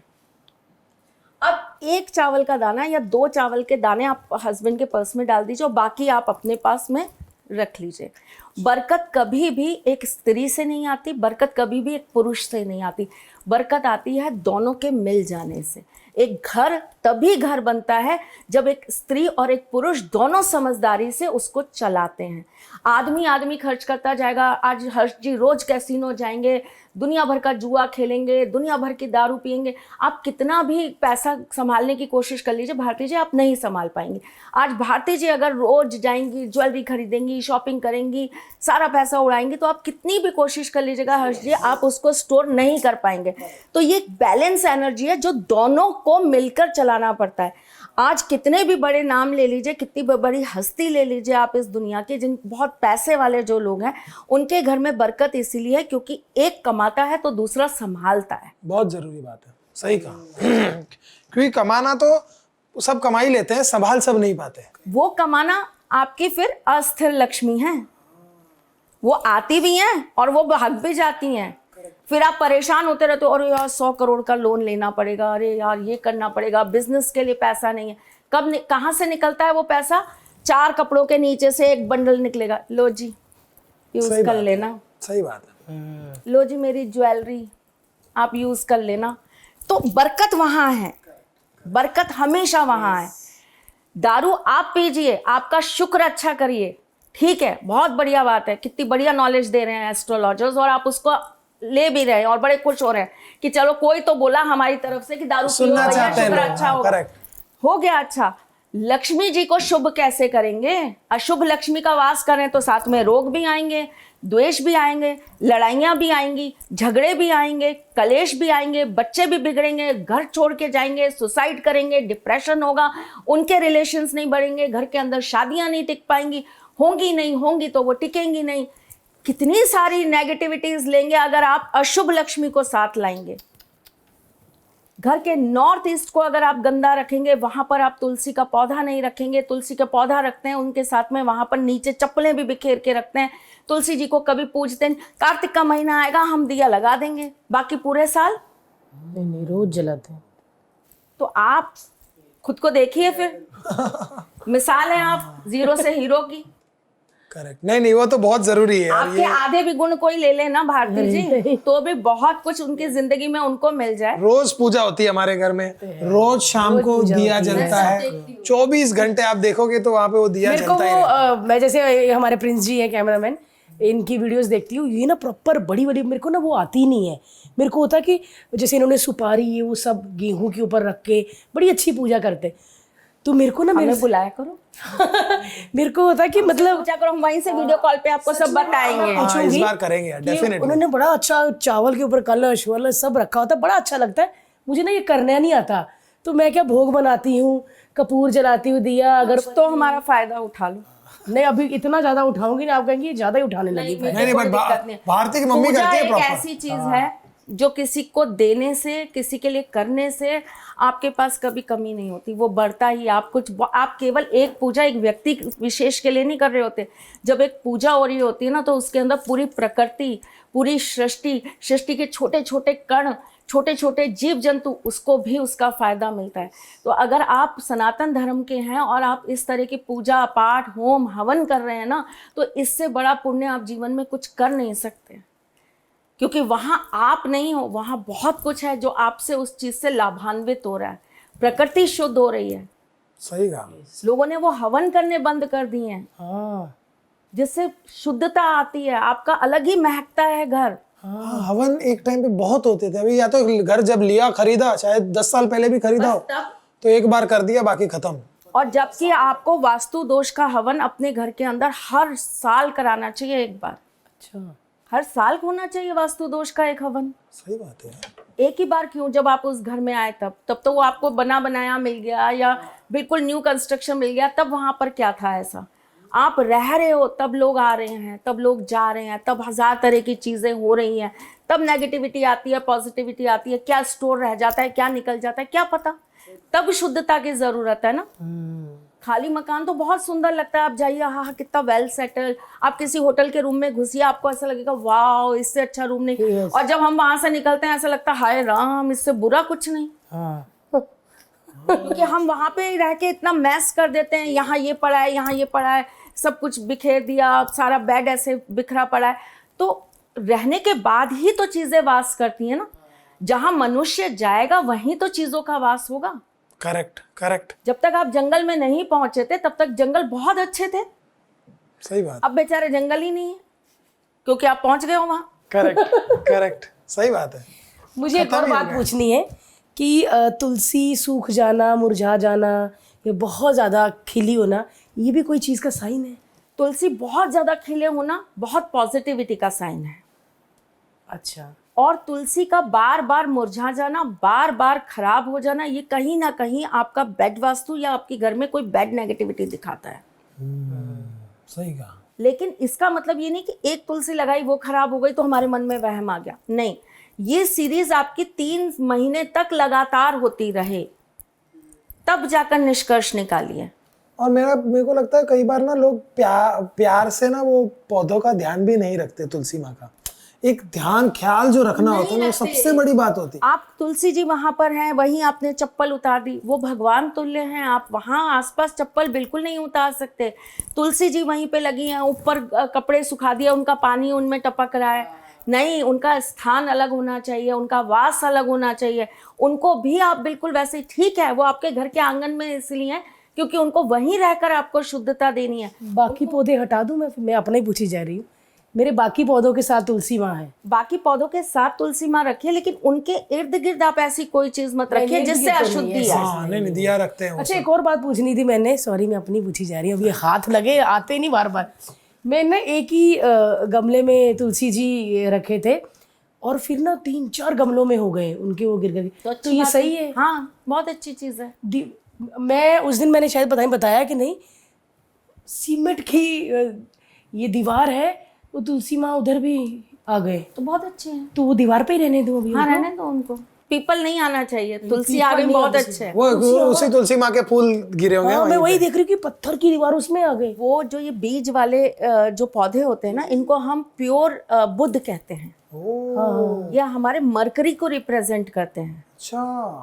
अब 1 चावल का दाना या 2 चावल के दाने आप हस्बैंड के पर्स में डाल दीजिए, और बाकी आप अपने पास में रख लीजिए। बरकत कभी भी एक स्त्री से नहीं आती, बरकत कभी भी एक पुरुष से नहीं आती, बरकत आती है दोनों के मिल जाने से। एक घर तभी घर बनता है जब एक स्त्री और एक पुरुष दोनों समझदारी से उसको चलाते हैं। आदमी खर्च करता जाएगा, आज हर्ष जी रोज कैसीनो जाएंगे, दुनिया भर का जुआ खेलेंगे, दुनिया भर की दारू पिएंगे, आप कितना भी पैसा संभालने की कोशिश कर लीजिए भारती जी, आप नहीं संभाल पाएंगे। आज भारती जी अगर रोज जाएंगी, ज्वेलरी खरीदेंगी, शॉपिंग करेंगी, सारा पैसा उड़ाएंगी, तो आप कितनी भी कोशिश कर लीजिएगा हर्ष जी, आप उसको स्टोर नहीं कर पाएंगे। तो ये बैलेंस एनर्जी है जो दोनों को मिलकर चलाना पड़ता है। आज कितने भी बड़े नाम ले लीजिए, कितनी बड़ी हस्ती ले लीजिए आप इस दुनिया के, जिन बहुत पैसे वाले जो लोग हैं, उनके घर में बरकत इसीलिए है क्योंकि एक कमाता है तो दूसरा संभालता है। बहुत जरूरी बात है, सही कहा। क्योंकि कमाना तो सब कमा ही लेते हैं, संभाल सब नहीं पाते। वो कमाना आपकी फिर अस्थिर लक्ष्मी है, वो आती भी हैं और वो भाग भी जाती हैं। फिर आप परेशान होते रहते हो, अरे यार 100 करोड़ का लोन लेना पड़ेगा, अरे यार ये करना पड़ेगा, बिजनेस के लिए पैसा नहीं है। कहाँ से निकलता है वो पैसा? 4 कपड़ों के नीचे से एक बंडल निकलेगा, लो जी यूज कर लेना। सही बात है। लो जी मेरी ज्वेलरी आप यूज कर लेना। तो बरकत वहां है, बरकत हमेशा वहां है। दारू आप पीजिए, आपका शुक्र अच्छा करिए, ठीक है, बहुत बढ़िया बात है, कितनी बढ़िया नॉलेज दे रहे हैं एस्ट्रोलॉजर्स, और आप उसको ले भी रहे हैं और बड़े खुश हो रहे हैं कि चलो कोई तो बोला हमारी तरफ से कि दारू पियो भैया, शुक्र अच्छा होगा, हो गया अच्छा। लक्ष्मी जी को शुभ कैसे करेंगे? अशुभ लक्ष्मी का वास करें तो साथ में रोग भी आएंगे, द्वेष भी आएंगे, लड़ाइयाँ भी आएंगी, झगड़े भी आएंगे, कलेश भी आएंगे, बच्चे भी बिगड़ेंगे, घर छोड़ के जाएंगे, सुसाइड करेंगे, डिप्रेशन होगा, उनके रिलेशंस नहीं बढ़ेंगे, घर के अंदर शादियाँ नहीं टिक पाएंगी, होंगी तो वो टिकेंगी नहीं। कितनी सारी नेगेटिविटीज लेंगे अगर आप अशुभ लक्ष्मी को साथ लाएंगे। घर के नॉर्थ ईस्ट को अगर आप गंदा रखेंगे, वहां पर आप तुलसी का पौधा नहीं रखेंगे, तुलसी का पौधा रखते हैं उनके साथ में वहां पर नीचे चप्पलें भी बिखेर के रखते हैं, तुलसी जी को कभी पूजते हैं। कार्तिक का महीना आएगा हम दिया लगा देंगे, बाकी पूरे साल नहीं रोज जलाते हैं। तो आप खुद को देखिए फिर मिसाल है आप जीरो से हीरो की। करेक्ट, नहीं वो तो बहुत जरूरी है यार। आपके आधे भी गुण कोई ले लेना भारती जी, तो भी बहुत कुछ उनकी जिंदगी में उनको मिल जाए। रोज पूजा होती है हमारे घर में, रोज शाम को दिया जलता है, 24 घंटे आप देखोगे तो वहाँ पे वो दिया मेरे को जलता है। मैं जैसे हमारे प्रिंस जी है कैमरामैन, इनकी वीडियोस देखती हूँ, ये ना प्रॉपर बड़ी बड़ी मेरे को ना वो आती नहीं है। मेरे को होता कि जैसे इन्होंने सुपारी ये वो सब गेहूं के ऊपर रख के बड़ी अच्छी पूजा करते, तो मेरे को ना मेरे बुलाया करो मेरे को होता कि मतलब पूजा करो, हम वहीं से वीडियो कॉल पे आपको सब बताएंगे। हाँ, इस बार करेंगे डेफिनेटली। उन्होंने बड़ा अच्छा चावल के ऊपर कलश वलश सब रखा होता है, बड़ा अच्छा लगता है। मुझे ना ये करना नहीं आता, तो मैं क्या भोग बनाती हूँ, कपूर जलाती हूँ, दिया अगर तो हमारा फायदा उठा लो। नहीं अभी इतना ज्यादा उठाऊंगी ना, आप कहेंगे ज्यादा ही उठाने लगी। नहीं बट भारती की मम्मी करती है एक प्रॉपर। ऐसी चीज है जो किसी को देने से, किसी के लिए करने से आपके पास कभी कमी नहीं होती, वो बढ़ता ही। आप केवल एक पूजा एक व्यक्ति विशेष के लिए नहीं कर रहे होते। जब एक पूजा हो रही होती है ना, तो उसके अंदर पूरी प्रकृति, पूरी सृष्टि के छोटे छोटे कण, छोटे छोटे जीव जंतु, उसको भी उसका फायदा मिलता है। तो अगर आप सनातन धर्म के हैं और आप इस तरह की पूजा पाठ होम हवन कर रहे हैं ना, तो इससे बड़ा पुण्य आप जीवन में कुछ कर नहीं सकते, क्योंकि वहाँ आप नहीं हो, वहाँ बहुत कुछ है जो आपसे उस चीज़ से लाभान्वित हो रहा है। प्रकृति शुद्ध हो रही है। सही कहा। लोगों ने वो हवन करने बंद कर दिए हैं, हाँ जिससे शुद्धता आती है, आपका अलग ही महकता है घर। हाँ, हवन एक टाइम पे बहुत होते थे। अभी या तो घर जब लिया खरीदा, शायद 10 साल पहले भी खरीदा हो, तो एक बार कर दिया बाकी खत्म। और जबकि आपको वास्तु दोष का हवन अपने घर के अंदर हर साल कराना चाहिए एक बार। अच्छा, हर साल होना चाहिए वास्तु दोष का एक हवन। सही बात है। एक ही बार क्यों? जब आप उस घर में आए तब तो वो आपको बना बनाया मिल गया या बिल्कुल न्यू कंस्ट्रक्शन मिल गया, तब वहाँ पर क्या था ऐसा? आप रह रहे हो तब लोग आ रहे हैं, तब लोग जा रहे हैं, तब 1000 तरह की चीज़ें हो रही हैं, तब नेगेटिविटी आती है, पॉजिटिविटी आती है, क्या स्टोर रह जाता है, क्या निकल जाता है, क्या पता। तब शुद्धता की ज़रूरत है ना। खाली मकान तो बहुत सुंदर लगता है, आप जाइए, हाँ कितना वेल सेटल। आप किसी होटल के रूम में घुसिए, आपको ऐसा लगेगा वाह इससे अच्छा रूम नहीं। और जब हम वहां से निकलते हैं ऐसा लगता है हाय राम, इससे बुरा कुछ नहीं। हाँ क्योंकि हम वहां पे रह के इतना मैस कर देते हैं, यहाँ ये पड़ा है, यहाँ ये पड़ा है, सब कुछ बिखेर दिया, सारा बेड ऐसे बिखरा पड़ा है। तो रहने के बाद ही तो चीजें वास करती हैं ना। जहाँ मनुष्य जाएगा वहीं तो चीजों का वास होगा। Correct correct. जब तक आप जंगल में नहीं पहुंचे थे तब तक जंगल बहुत अच्छे थे। सही बात। अब बेचारे जंगल ही नहीं है क्योंकि आप पहुंच गए हो वहां। करेक्ट करेक्ट, सही बात है। मुझे एक और बात पूछनी है कि तुलसी सूख जाना, मुरझा जाना, ये बहुत ज़्यादा खिली होना, ये भी कोई चीज़ का साइन है? तुलसी बहुत ज़्यादा खिले होना बहुत पॉजिटिविटी का साइन है। अच्छा। और तुलसी का बार बार मुरझा जाना, बार बार खराब हो जाना, ये कहीं ना कहीं आपका बेड वास्तु या आपके घर में कोई बेड नेगेटिविटी दिखाता है। सही कहा। लेकिन इसका मतलब ये नहीं कि एक तुलसी लगाई वो खराब हो गई तो हमारे मन में वहम आ गया, नहीं। ये सीरीज आपकी 3 महीने तक लगातार होती रहे, तब जाकर निष्कर्ष निकालिए। और मेरे को लगता है कई बार ना लोग प्यार से ना वो पौधों का ध्यान भी नहीं रखते। तुलसी माँ का एक ध्यान ख्याल जो रखना होता है ना, वो सबसे बड़ी बात होती है। आप तुलसी जी वहां पर हैं, वहीं आपने चप्पल उतार दी, वो भगवान तुल्य हैं, आप वहां आसपास चप्पल बिल्कुल नहीं उतार सकते। तुलसी जी वहीं पे लगी हैं, ऊपर कपड़े सुखा दिया, उनका पानी उनमें टपक रहा है, नहीं, उनका स्थान अलग होना चाहिए, उनका वास अलग होना चाहिए। उनको भी आप बिल्कुल वैसे, ठीक है वो आपके घर के आंगन में इसलिए है क्योंकि उनको वहीं रहकर आपको शुद्धता देनी है। बाकी पौधे हटा दूं मैं अपना ही पूछी जा रही हूँ मेरे बाकी पौधों के साथ तुलसी माँ है। बाकी पौधों के साथ तुलसी माँ रखिए, लेकिन उनके इर्द गिर्द आप ऐसी कोई चीज मत रखिए इर्द जिससे गिर्द तो नहीं अशुद्धि है, आए। हाँ नहीं नहीं, दिया रखते हैं वो अच्छा, सब। एक और बात पूछनी थी मैंने, सॉरी मैं अपनी पूछी जा रही हूँ, अभी हाथ लगे आते नहीं बार बार। मैं ना एक ही गमले में तुलसी जी रखे थे और फिर ना 3-4 गमलों में हो गए उनके, वो गिर गए। तो ये सही है? हाँ, बहुत अच्छी चीज है। मैं उस दिन मैंने शायद बताया कि नहीं, सीमेंट की ये दीवार है, वो तुलसी माँ उधर भी आ गए, तो बहुत अच्छे हैं। तो वो दीवार पे ही रहने दो अभी हाँ, उनको? रहने दो उनको। पीपल नहीं आना चाहिए, तुलसी आ गई, बहुत अच्छे है। वो उसी तुलसी माँ के फूल गिरे होंगे हाँ, मैं वहीं वही पे। देख रही हूँ कि पत्थर की दीवार उसमें आ गई। वो जो ये बीज वाले जो पौधे होते हैं ना, इनको हम प्योर बुध कहते हैं। ओह, ये हमारे मरकरी को रिप्रेजेंट करते हैं। अच्छा।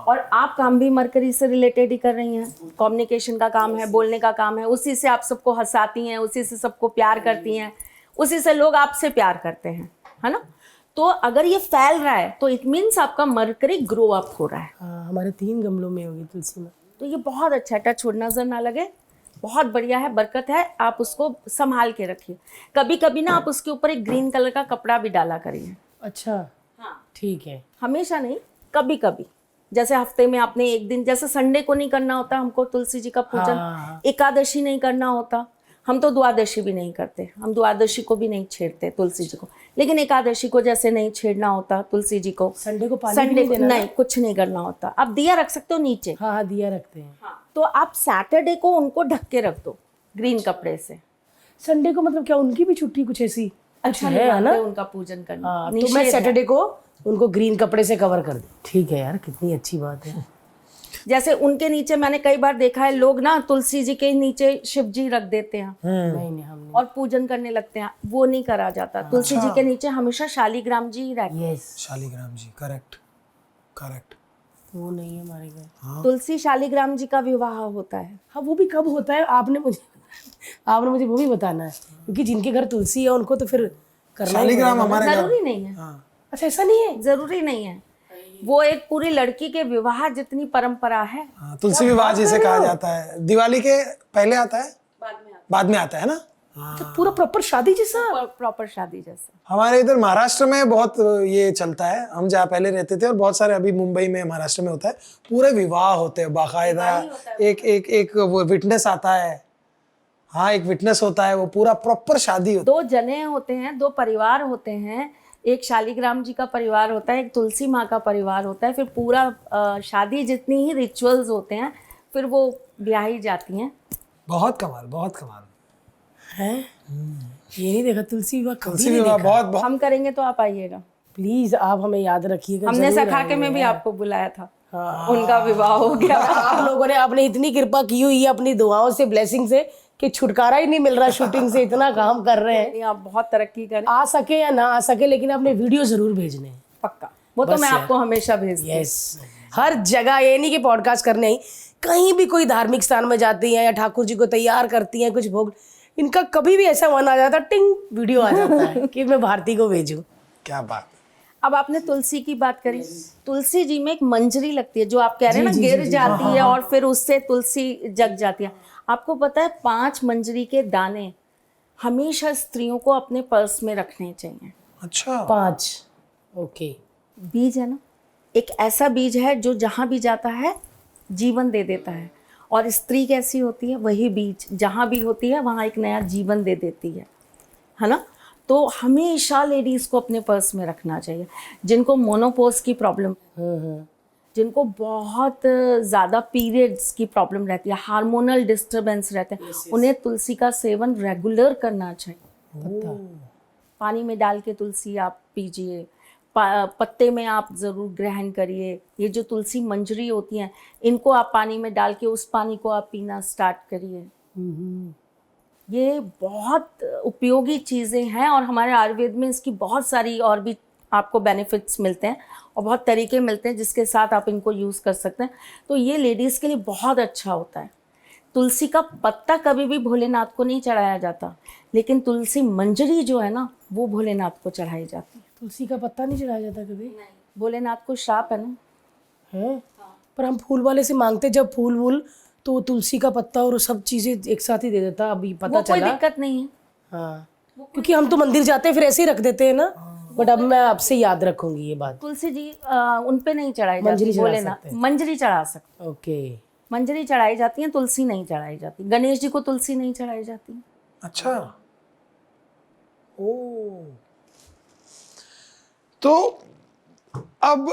और आप काम भी मरकरी से रिलेटेड ही कर रही हैं। कम्युनिकेशन का काम है, बोलने का काम है, उसी से आप सबको हंसाती हैं, उसी से सबको प्यार करती हैं, उसी से लोग आपसे प्यार करते हैं, है ना। तो अगर ये फैल रहा है तो इट मीन्स आपका मरकरी ग्रो अप हो रहा है। हाँ, हमारे 3 गमलों में होगी तुलसी माँ। तो ये बहुत अच्छा है, टच वुड नजर ना लगे, बहुत बढ़िया है, बरकत है। आप उसको संभाल के रखिए। कभी कभी ना आप उसके ऊपर एक ग्रीन कलर का कपड़ा भी डाला करिए। अच्छा, हाँ, ठीक है। हमेशा नहीं, कभी कभी। जैसे हफ्ते में आपने एक दिन, जैसे संडे को नहीं करना होता हमको तुलसी जी का पूजन, हाँ। एकादशी नहीं करना होता, हम तो द्वादशी भी नहीं करते, हम द्वादशी को भी नहीं छेड़ते तुलसी जी को, लेकिन एकादशी को जैसे नहीं छेड़ना होता तुलसी जी को, संडे को पानी भी संडे नहीं को देना? नहीं, कुछ नहीं करना होता। आप दिया रख सकते हो नीचे, हाँ हाँ, दिया रखते हैं। तो आप सैटरडे को उनको ढक के रख दो ग्रीन कपड़े से। संडे को मतलब क्या उनकी भी छुट्टी कुछ ऐसी अच्छा है नहीं ना? मानते उनका पूजन करना, हाँ, तो निषेध मैं है। सैटरडे को उनको ग्रीन कपड़े से कवर कर दूं। ठीक है यार, कितनी अच्छी बात है। जैसे उनके नीचे मैंने कई बार देखा है, लोग ना तुलसी जी के नीचे शिव जी रख देते हैं नहीं नहीं, हम और पूजन करने लगते हैं, वो नहीं करा जाता। तुलसी जी के नीचे हमेशा शालीग्राम जी ही रहते हैं। यस, शालीग्राम जी, करेक्ट करेक्ट। वो नहीं है हमारे घर। तुलसी शालीग्राम जी का विवाह होता है। हाँ, वो भी कब होता है आपने मुझे वो भी बताना है, क्योंकि जिनके घर तुलसी है उनको तो फिर करना ही शालीग्राम पड़ेगा। हमारे घर। जरूरी नहीं है, हाँ, अच्छा, ऐसा नहीं है? जरूरी नहीं है। वो एक पूरी लड़की के विवाह जितनी परंपरा है। हाँ, तुलसी विवाह जिसे कहा जाता है, दिवाली के पहले आता है, बाद में आता है ना। तो पूरा प्रॉपर शादी जैसा? प्रॉपर शादी जैसा। हमारे इधर महाराष्ट्र में बहुत ये चलता है, हम जहाँ पहले रहते थे और बहुत सारे अभी मुंबई में, महाराष्ट्र में होता है, पूरे विवाह होते हैं बाकायदा। एक एक एक वो विटनेस आता है, हाँ एक विटनेस होता है, वो पूरा प्रॉपर शादी होता 2 जने होते हैं, 2 परिवार होते हैं, एक शालीग्राम जी का परिवार होता है, एक तुलसी माँ का परिवार होता है, फिर पूरा शादी जितनी ही रिचुअल्स होते हैं फिर वो ब्याही जाती हैं। है। बहुत कमाल, बहुत कमाल है। ये नहीं देखा तुलसी विवाह कभी तुलसी नहीं विवाह, देखा। बहुत बहुत। हम करेंगे तो आप आइएगा। प्लीज आप हमें याद रखिएगा। हमने जरूर सखा के आएंगे में भी यार। आपको बुलाया था, उनका विवाह हो गया। आप लोगों ने आपने इतनी कृपा की हुई है अपनी दुआओं से, ब्लेसिंग से, कि छुटकारा ही नहीं मिल रहा शूटिंग से। इतना काम कर रहे हैं, नहीं, आप बहुत तरक्की करें, आ सके या ना आ सके, लेकिन आपने वीडियो जरूर भेजने हैं। पक्का। वो तो बस मैं यार। आपको हमेशा भेजती हूँ। यस, हर जगह, ये नहीं कि पॉडकास्ट करने ही, कहीं भी कोई धार्मिक स्थान में जाती हैं या ठाकुर जी को तैयार करती हैं कुछ भोग, इनका कभी भी ऐसा मन आ जाता, टिंग वीडियो आ जाता है कि मैं भारती को भेजूं। क्या बात। अब आपने तुलसी की बात करी, तुलसी जी में एक मंजरी लगती है जो आप कह रहे हैं ना, गिर जाती है और फिर उससे तुलसी जग जाती है। आपको पता है 5 मंजरी के दाने हमेशा स्त्रियों को अपने पर्स में रखने चाहिए। अच्छा, 5, ओके। बीज है ना, एक ऐसा बीज है जो जहाँ भी जाता है जीवन दे देता है, और स्त्री कैसी होती है, वही बीज जहाँ भी होती है वहाँ एक नया जीवन दे देती है ना। तो हमेशा लेडीज को अपने पर्स में रखना चाहिए। जिनको मोनोपोज की प्रॉब्लम, जिनको बहुत ज़्यादा पीरियड्स की प्रॉब्लम रहती है, हार्मोनल डिस्टर्बेंस रहते हैं, उन्हें तुलसी का सेवन रेगुलर करना चाहिए। पानी में डाल के तुलसी आप पीजिए, पत्ते में आप ज़रूर ग्रहण करिए। ये जो तुलसी मंजरी होती हैं, इनको आप पानी में डाल के उस पानी को आप पीना स्टार्ट करिए। ये बहुत उपयोगी चीज़ें हैं और हमारे आयुर्वेद में इसकी बहुत सारी और भी आपको बेनिफिट्स मिलते हैं और बहुत तरीके मिलते हैं जिसके साथ आप इनको यूज़ कर सकते हैं। तो ये लेडीज़ के लिए बहुत अच्छा होता है। तुलसी का पत्ता कभी भी भोलेनाथ को नहीं चढ़ाया जाता, लेकिन तुलसी मंजरी जो है ना, वो भोलेनाथ को चढ़ाई जाती है। तुलसी का पत्ता नहीं चढ़ाया जाता कभी? भोलेनाथ को श्राप है ना। है, पर हम फूल वाले से मांगते जब फूल वूल, तो वो तुलसी का पत्ता और वो सब चीजें एक साथ ही दे देता। अभी पता वो कोई चला। दिक्कत नहीं है। हाँ, क्योंकि हम तो मंदिर जाते हैं फिर ऐसे ही रख देते हैं ना, बट अब मैं आपसे याद रखूंगी ये बात। तुलसी जी उन पे नहीं चढ़ाई मंजरी जाती, चढ़ा बोले ना, सकते हैं। मंजरी चढ़ा सकते, ओके, मंजरी चढ़ाई जाती है, तुलसी नहीं चढ़ाई जाती। गणेश जी को तुलसी नहीं चढ़ाई जाती। अच्छा, ओ, तो अब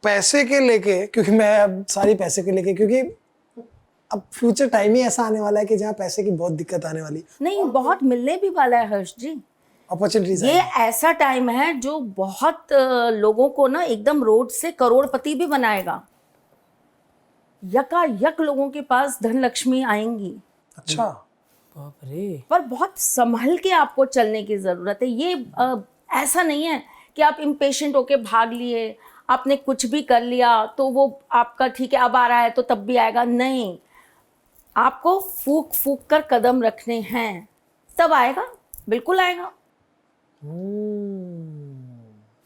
पैसे के लेके, क्योंकि मैं अब सारी पैसे के लेके, क्योंकि अब फ्यूचर टाइम ही ऐसा आने वाला है कि जहाँ पैसे की बहुत दिक्कत आने वाली, नहीं, बहुत मिलने भी वाला है हर्ष जी। अपॉर्चुनिटीज। ये ऐसा टाइम है जो बहुत लोगों को ना एकदम रोड से करोड़पति भी बनाएगा। यकायक लोगों के पास धन लक्ष्मी आएंगी। अच्छा, बाप रे, पर बहुत संभल के आपको चलने की जरूरत है। ये ऐसा नहीं है कि आप इम्पेशेंट होके भाग लिए, आपने कुछ भी कर लिया तो वो आपका ठीक है, अब आ रहा है तो तब भी आएगा। नहीं, आपको फूक फूक कर कदम रखने हैं, तब आएगा, बिल्कुल आएगा।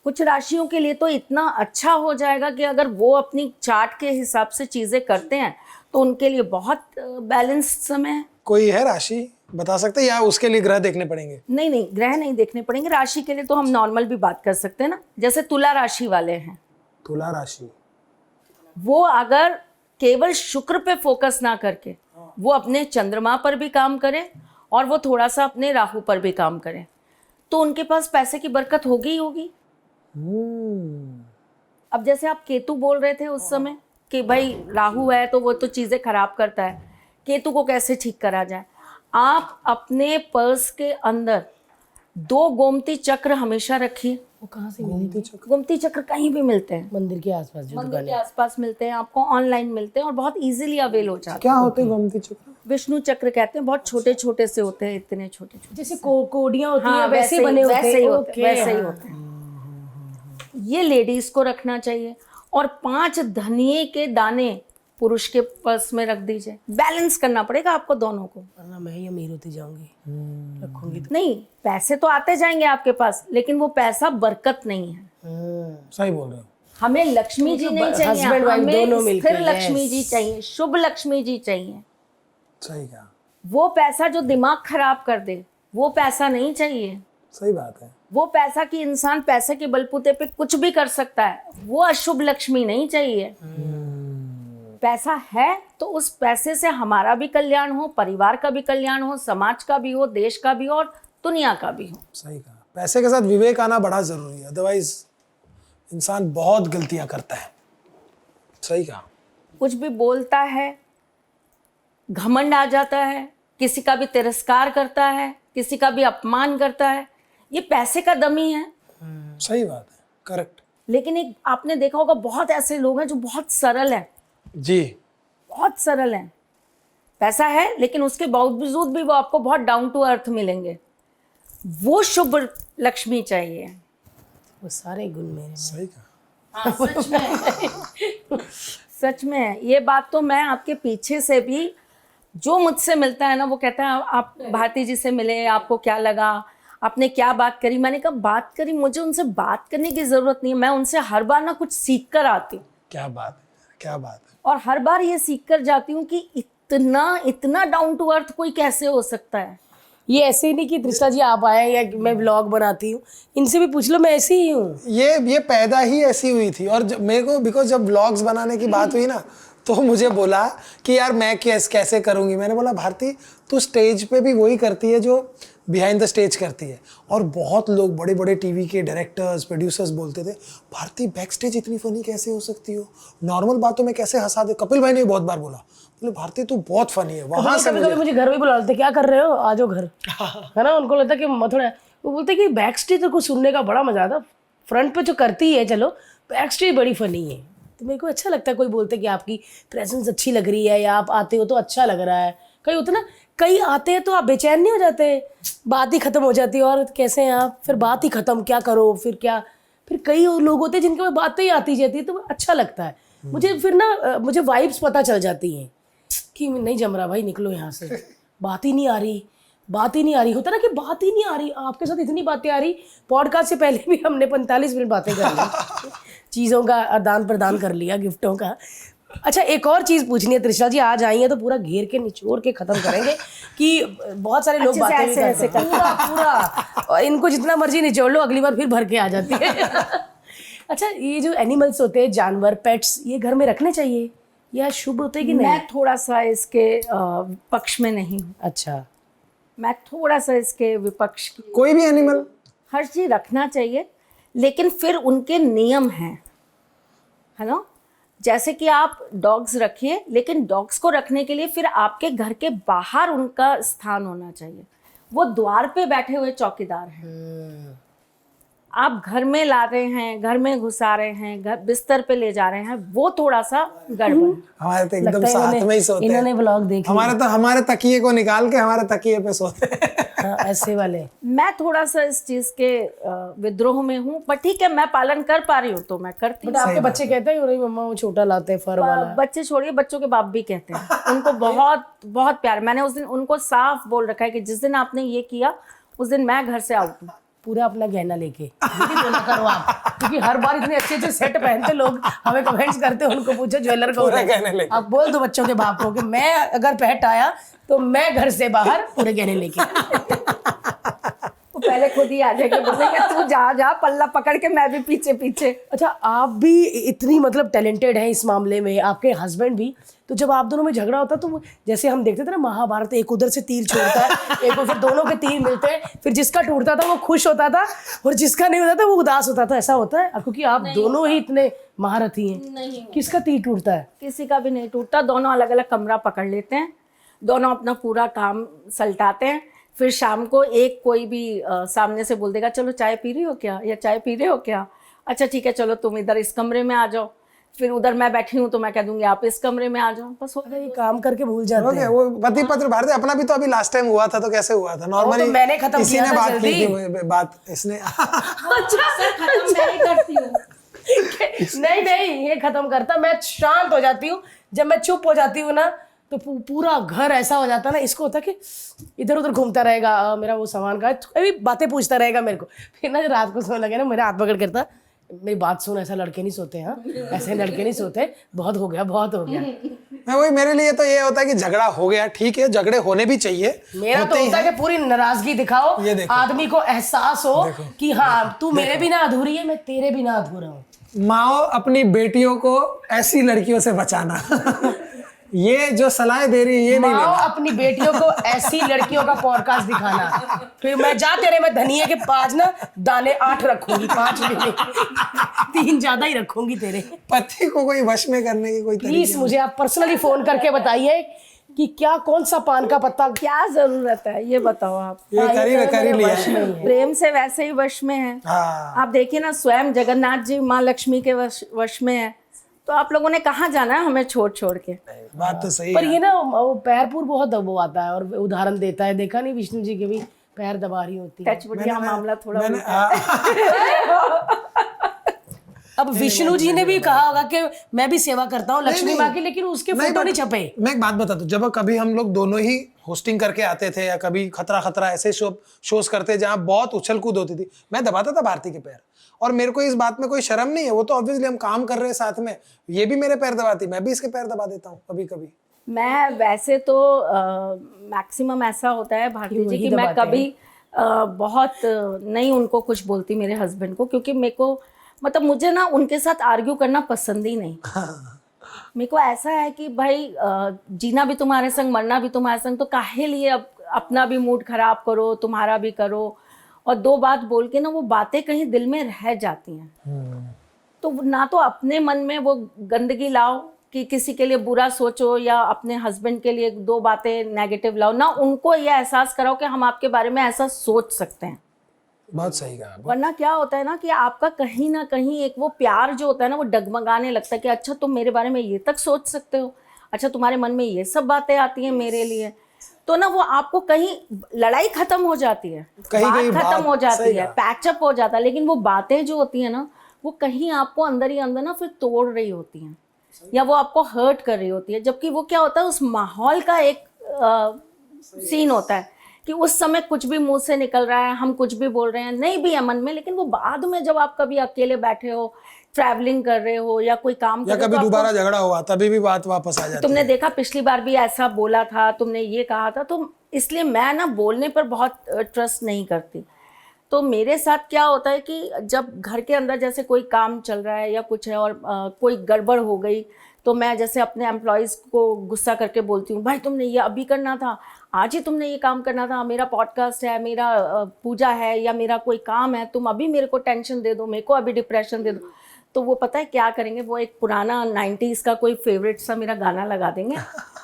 कुछ राशियों के लिए तो इतना अच्छा हो जाएगा कि अगर वो अपनी चार्ट के हिसाब से चीजें करते हैं तो उनके लिए बहुत बैलेंस समय है। कोई है राशि बता सकते हैं या उसके लिए ग्रह देखने पड़ेंगे? नहीं नहीं, ग्रह नहीं देखने पड़ेंगे। राशि के लिए तो हम नॉर्मल भी बात कर सकते हैं ना। जैसे तुला राशि वाले हैं, तुला राशि, वो अगर केवल शुक्र पे फोकस ना करके वो अपने चंद्रमा पर भी काम करें और वो थोड़ा सा अपने राहु पर भी काम करें तो उनके पास पैसे की बरकत होगी ही होगी। अब जैसे आप केतु बोल रहे थे उस समय कि भाई राहु है तो वो तो चीज़ें खराब करता है, केतु को कैसे ठीक करा जाए। आप अपने पर्स के अंदर 2 गोमती चक्र हमेशा रखिए। वो कहाँ से मिलेंगे? गोमती चक्र कहीं भी मिलते हैं, मंदिर के आसपास जो मंदिर के आसपास मिलते हैं, आपको ऑनलाइन मिलते हैं और बहुत इजीली अवेल हो जाते हैं। क्या होते हैं गोमती चक्र? विष्णु चक्र कहते हैं, बहुत छोटे छोटे से होते हैं, इतने छोटे छोटे, जैसे कोडियां होती हाँ, हैं वैसे बने होते हैं। वैसे ही होते ओके, हैं, वैसे ही हाँ। होते हैं। ये लेडीज को रखना चाहिए और 5 धनिये के दाने पुरुष के पर्स में रख दीजिए। बैलेंस करना पड़ेगा आपको दोनों को, वरना मैं ही अमीर होती जाऊंगी, रखूंगी तो। नहीं पैसे तो आते जाएंगे आपके पास, लेकिन वो पैसा बरकत नहीं है। सही बोल रहे हो। हमें लक्ष्मी जी नहीं चाहिए, husband wife दोनों हमें मिलके, स्थिर लक्ष्मी yes। जी चाहिए, शुभ लक्ष्मी जी चाहिए। सही कहा, वो पैसा जो दिमाग खराब कर दे वो पैसा नहीं चाहिए। सही बात है। वो पैसा कि इंसान पैसे के बलबूते पे कुछ भी कर सकता है, वो अशुभ लक्ष्मी नहीं चाहिए। पैसा है तो उस पैसे से हमारा भी कल्याण हो, परिवार का भी कल्याण हो, समाज का भी हो, देश का भी हो और दुनिया का भी हो। सही कहा, पैसे के साथ विवेक आना बड़ा जरूरी है, अदरवाइज इंसान बहुत गलतियां करता है। सही कहा। कुछ भी बोलता है, घमंड आ जाता है, किसी का भी तिरस्कार करता है, किसी का भी अपमान करता है, ये पैसे का दम ही है। सही बात है, करेक्ट। लेकिन एक आपने देखा होगा बहुत ऐसे लोग हैं जो बहुत सरल हैं, जी, बहुत सरल हैं, पैसा है लेकिन उसके बावजूद भी वो आपको बहुत डाउन टू अर्थ मिलेंगे। वो शुभ लक्ष्मी चाहिए। वो सारे गुण मेरे में। सही कहा। सच में सच में है। ये बात तो मैं आपके पीछे से भी, जो मुझसे मिलता है ना वो कहता है आप भारती जी से मिले, आपको क्या लगा, आपने क्या बात करी। मैंने कहा बात करी, मुझे उनसे बात करने की ज़रूरत नहीं है, मैं उनसे हर बार ना कुछ सीख कर आती हूँ। क्या बात है, क्या बात है। और हर बार ये सीख कर जाती हूँ कि इतना डाउन टू अर्थ कोई कैसे हो सकता है। ये ऐसे ही नहीं कि तृष्णा जी आप आए या मैं व्लॉग बनाती हूँ, इनसे भी पूछ लो, मैं ऐसी ही हूँ। ये पैदा ही ऐसी हुई थी। और मेरे को बिकॉज जब व्लॉग्स बनाने की बात हुई ना तो मुझे बोला कि यार मैं कैसे करूँगी। मैंने बोला भारती तू स्टेज पे भी वही करती है जो बिहाइंड द स्टेज करती है। और बहुत लोग बड़े बड़े टीवी के डायरेक्टर्स प्रोड्यूसर्स बोलते थे भारती बैक स्टेज इतनी फनी कैसे हो सकती हो, नॉर्मल बातों में कैसे हंसा दे। कपिल भाई ने बहुत बार बोला, बोले भारती तू बहुत फनी है। वहाँ से कभी मुझे घर में बुला लेते, क्या कर रहे हो, आ जाओ घर, है ना। उनको लगता कि थोड़ा, वो बोलते कि बैक स्टेज तो कुछ सुनने का बड़ा मजा आता, फ्रंट पे जो करती है चलो, बैक स्टेज बड़ी फनी है। तो मेरे को अच्छा लगता है कोई बोलते कि आपकी प्रेजेंस अच्छी लग रही है या आप आते हो तो अच्छा लग रहा है। कई होते ना, कई आते हैं तो आप बेचैन नहीं हो जाते, बात ही खत्म हो जाती है और कैसे हैं आप, फिर बात ही खत्म, क्या करो फिर क्या। फिर कई लोग होते हैं जिनके में बातें ही आती जाती है तो अच्छा लगता है मुझे। फिर ना मुझे वाइब्स पता चल जाती हैं कि नहीं जम रहा भाई, निकलो यहाँ से, बात ही नहीं आ रही, बात ही नहीं आ रही। होता ना कि बात ही नहीं आ रही, आपके साथ इतनी बातें आ रही, पॉडकास्ट से पहले भी हमने 45 मिनट बातें कर ली, चीज़ों का आदान प्रदान कर लिया, गिफ्टों का। अच्छा, एक और चीज पूछनी है त्रिशा जी, आज आई है तो पूरा घेर के निचोड़ के खत्म करेंगे कि बहुत सारे लोग बातें भी करते हैं पूरा पूरा, और इनको जितना मर्जी निचोड़ लो अगली बार फिर भर के आ जाती है। अच्छा, ये जो एनिमल्स होते हैं, जानवर, पेट्स, ये घर में रखने चाहिए या शुभ होते हैं कि नहीं? मैं थोड़ा सा इसके पक्ष में नहीं हूँ। अच्छा, मैं थोड़ा सा इसके विपक्ष की। कोई भी एनिमल हर चीज रखना चाहिए, लेकिन फिर उनके नियम हैं, है ना। जैसे कि आप डॉग्स रखिए, लेकिन डॉग्स को रखने के लिए फिर आपके घर के बाहर उनका स्थान होना चाहिए। वो द्वार पे बैठे हुए चौकीदार हैं। आप घर में ला रहे हैं, घर में घुसा रहे हैं, घर बिस्तर पे ले जा रहे हैं, वो थोड़ा सा गड़बड़। हमारे तो एकदम लगता है साथ में ही सोते हैं। इन्होंने व्लॉग देखे हमारे तकिए को निकाल के हमारे तकिए पे सोते हैं। हाँ, ऐसे वाले। मैं थोड़ा सा इस चीज के विद्रोह में हूँ, पर ठीक है, मैं पालन कर पा रही हूँ तो मैं करती हूँ। बट आपके बच्चे कहते हैं अरे मम्मा वो छोटा लाते हैं फर वाला। बच्चे छोड़िए, बच्चों के बाप भी कहते हैं, उनको बहुत बहुत प्यार। मैंने उस दिन उनको साफ बोल रखा है कि जिस दिन आपने ये किया उस दिन मैं घर से आउट हूँ। पूरा अपना गहना लेके जो ना करो आप, क्योंकि हर बार इतने अच्छे अच्छे सेट पहनते लोग, हमें कमेंट्स करते हैं, उनको पूछो ज्वेलर को आप बोल दो बच्चों के बाप को कि मैं अगर पेट आया तो मैं घर से बाहर पूरे गहने लेके। वो पहले खुद ही आ जाएंगे, बोलेंगे तू जा जा, पल्ला पकड़ के, मैं भी पीछे पीछे। अच्छा, आप भी इतनी मतलब टैलेंटेड हैं इस मामले में, आपके हस्बैंड भी, तो जब आप दोनों में झगड़ा होता तो जैसे हम देखते थे ना महाभारत, एक उधर से तीर छोड़ता है, एक फिर दोनों के तीर मिलते हैं, फिर जिसका टूटता था वो खुश होता था और जिसका नहीं होता था वो उदास होता था, ऐसा होता है? क्योंकि आप दोनों ही इतने महारथी हैं। नहीं, किसका तीर टूटता है? किसी का भी नहीं टूटता। दोनों अलग अलग कमरा पकड़ लेते हैं, दोनों अपना पूरा काम सलटाते हैं। फिर शाम को एक कोई भी सामने से बोल देगा चलो चाय पी रही हो क्या, या चाय पी रहे हो क्या, अच्छा ठीक है चलो तुम इधर इस कमरे में आ जाओ। फिर उधर मैं बैठी हूँ तो मैं कह दूंगी आप इस कमरे में आ जाओ, बस हो गया। ये काम करके भूल जाते हैं। वो पति पत्र भारती अपना भी तो अभी लास्ट टाइम हुआ था तो कैसे हुआ था नॉर्मली? तो मैंने खत्म इसी किया ने था बात की जल्दी। थी, बात इसने। नहीं, ये खत्म करता, मैं शांत हो जाती हूँ। जब मैं चुप हो जाती हूँ ना तो पूरा घर ऐसा हो जाता है ना, इसको होता है कि इधर उधर घूमता रहेगा, मेरा वो सामान का अभी बातें पूछता रहेगा मेरे को। फिर ना रात को सोने लगे ना, मेरा हाथ पकड़ करता, मेरी बात सुन, ऐसा लड़के नहीं सोते, हाँ ऐसे लड़के नहीं सोते, बहुत हो गया बहुत हो गया। मैं वही, मेरे लिए तो ये होता है कि झगड़ा हो गया ठीक है, झगड़े होने भी चाहिए। मेरा तो होता है कि पूरी नाराजगी दिखाओ, आदमी को एहसास हो कि हाँ तू मेरे बिना अधूरी है, मैं तेरे बिना अधूरा हूँ। माओ अपनी बेटियों को ऐसी लड़कियों से बचाना। ये जो सलाह दे रही है ये नहीं माओ अपनी बेटियों को ऐसी लड़कियों का पॉडकास्ट दिखाना। फिर मैं जा तेरे में धनिये के 5 ना दाने 8 रखूंगी, 5 भी नहीं, 3 ज्यादा ही रखूंगी तेरे। पति को कोई वश में करने की कोई प्लीज मुझे आप पर्सनली फोन करके बताइए कि क्या कौन सा पान का पत्ता, क्या जरूरत है ये बताओ आप। ये करी लिया प्रेम से वैसे ही वश में है। आप देखिए ना, स्वयं जगन्नाथ जी माँ लक्ष्मी के वश में है, तो आप लोगों ने कहाँ जाना है हमें छोड़ छोड़ के। बात तो सही पर है। ये ना वो पैरपुर बहुत वो आता है और उदाहरण देता है, देखा नहीं विष्णु जी के भी पैर दबा रही होती है। टचवुडिया मामला थोड़ा अब विष्णु जी ने भी कहा होगा कि मैं भी सेवा करता हूँ लक्ष्मी माँ की, लेकिन उसके फोटो नहीं छपे। मैं एक बात बता दूं, जब कभी हम लोग दोनों ही होस्टिंग करके आते थे या कभी खतरा खतरा ऐसे शोज करते जहाँ बहुत उछल कूद होती थी, मैं दबाता था भारती के पैर, और मेरे को इस बात में कोई शर्म नहीं है। वो तो ऑब्वियसली हम काम कर रहे हैं साथ में, ये भी मेरे पैर दबाती, मैं भी इसके पैर दबा देता हूँ कभी कभी। मैं वैसे तो मैक्सिमम ऐसा होता है भारती जी कि मैं कभी बहुत नहीं उनको कुछ बोलती मेरे हस्बैंड को, क्योंकि मेरे को मतलब मुझे ना उनके साथ आर्ग्यू करना पसंद ही नहीं। मेरे को ऐसा है कि भाई जीना भी तुम्हारे संग, मरना भी तुम्हारे संग, तो काहे लिए अपना भी मूड खराब करो, तुम्हारा भी करो, और 2 बात बोल के ना वो बातें कहीं दिल में रह जाती हैं। तो ना तो अपने मन में वो गंदगी लाओ कि किसी के लिए बुरा सोचो, या अपने हस्बैंड के लिए 2 बातें नेगेटिव लाओ, ना उनको ये एहसास कराओ कि हम आपके बारे में ऐसा सोच सकते हैं। बहुत सही कहा। वरना क्या होता है ना कि आपका कहीं ना कहीं एक वो प्यार जो होता है ना वो डगमगाने लगता है कि अच्छा तुम मेरे बारे में ये तक सोच सकते हो, अच्छा तुम्हारे मन में ये सब बातें आती हैं मेरे लिए, तो ना वो आपको कहीं लड़ाई खत्म हो जाती है, बात खत्म हो जाती है, पैचअप हो जाता है, लेकिन वो बातें जो होती है ना वो कहीं आपको अंदर ही अंदर ना फिर तोड़ रही होती हैं, या वो आपको हर्ट कर रही होती है। जबकि वो क्या होता है, उस माहौल का एक सीन होता है कि उस समय कुछ भी मुंह से निकल रहा है, हम कुछ भी बोल रहे हैं, नहीं भी है मन में, लेकिन वो बाद में जब आप कभी अकेले बैठे हो, ट्रैवलिंग कर रहे हो या कोई काम कर या रहे हो, कभी तो दोबारा झगड़ा हुआ तभी भी बात वापस आ जाती तुमने है। देखा पिछली बार भी ऐसा बोला था, तुमने ये कहा था, तो इसलिए मैं ना बोलने पर बहुत ट्रस्ट नहीं करती। तो मेरे साथ क्या होता है कि जब घर के अंदर जैसे कोई काम चल रहा है या कुछ है और कोई गड़बड़ हो गई, तो मैं जैसे अपने एम्प्लॉयज़ को गुस्सा करके बोलती हूँ, भाई तुमने ये अभी करना था, आज ही तुमने ये काम करना था, मेरा पॉडकास्ट है, मेरा पूजा है या मेरा कोई काम है, तुम अभी मेरे को टेंशन दे दो, मेरे को अभी डिप्रेशन दे दो। तो वो पता है क्या करेंगे, वो एक पुराना 90s का कोई फेवरेट सा मेरा गाना लगा देंगे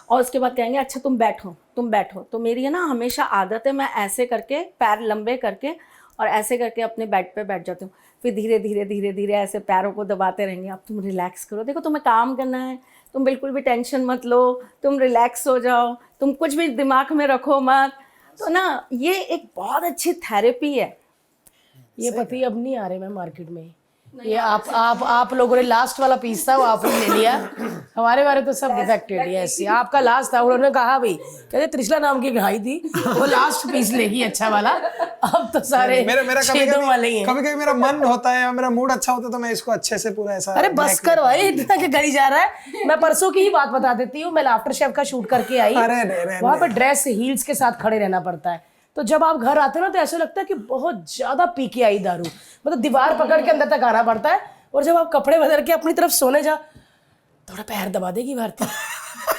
और उसके बाद कहेंगे अच्छा तुम बैठो। तो मेरी है ना हमेशा आदत है, मैं ऐसे करके पैर लंबे करके और ऐसे करके अपने बेड पे बैठ जाती हूँ। फिर धीरे धीरे ऐसे पैरों को दबाते रहेंगे, अब तुम रिलैक्स करो, देखो तुम्हें काम करना है, तुम बिल्कुल भी टेंशन मत लो, तुम रिलैक्स हो जाओ, तुम कुछ भी दिमाग में रखो मत। तो ना ये एक बहुत अच्छी थेरेपी है। ये पति अब नहीं आ रहे मैं मार्केट में, ये आप लोगों ने लास्ट वाला पीस था वो आपने ले लिया, हमारे बारे तो सब डिफेक्टेड। यस, आपका लास्ट था, उन्होंने कहा भी, कहते त्रिशला नाम की भाई थी वो लास्ट पीस लेगी अच्छा वाला, अब तो सारे मेरा छेदों वाले ही हैं। कभी मेरा मन होता है, मेरा मूड अच्छा होता है तो मैं इसको अच्छे से पूरा ऐसा। अरे बस कर भाई, इतना के गली जा रहा है। मैं परसों की ही बात बता देती हूँ, मैं आफ्टर शेफ का शूट करके आई, वहां पर ड्रेस हील्स के साथ खड़े रहना पड़ता है, तो जब आप घर आते हो ना तो ऐसा लगता है कि बहुत ज्यादा पी के आई दारू, मतलब दीवार पकड़ के अंदर तक आना पड़ता है। और जब आप कपड़े बदल के अपनी तरफ सोने जा, थोड़ा पैर दबा देगी भारती।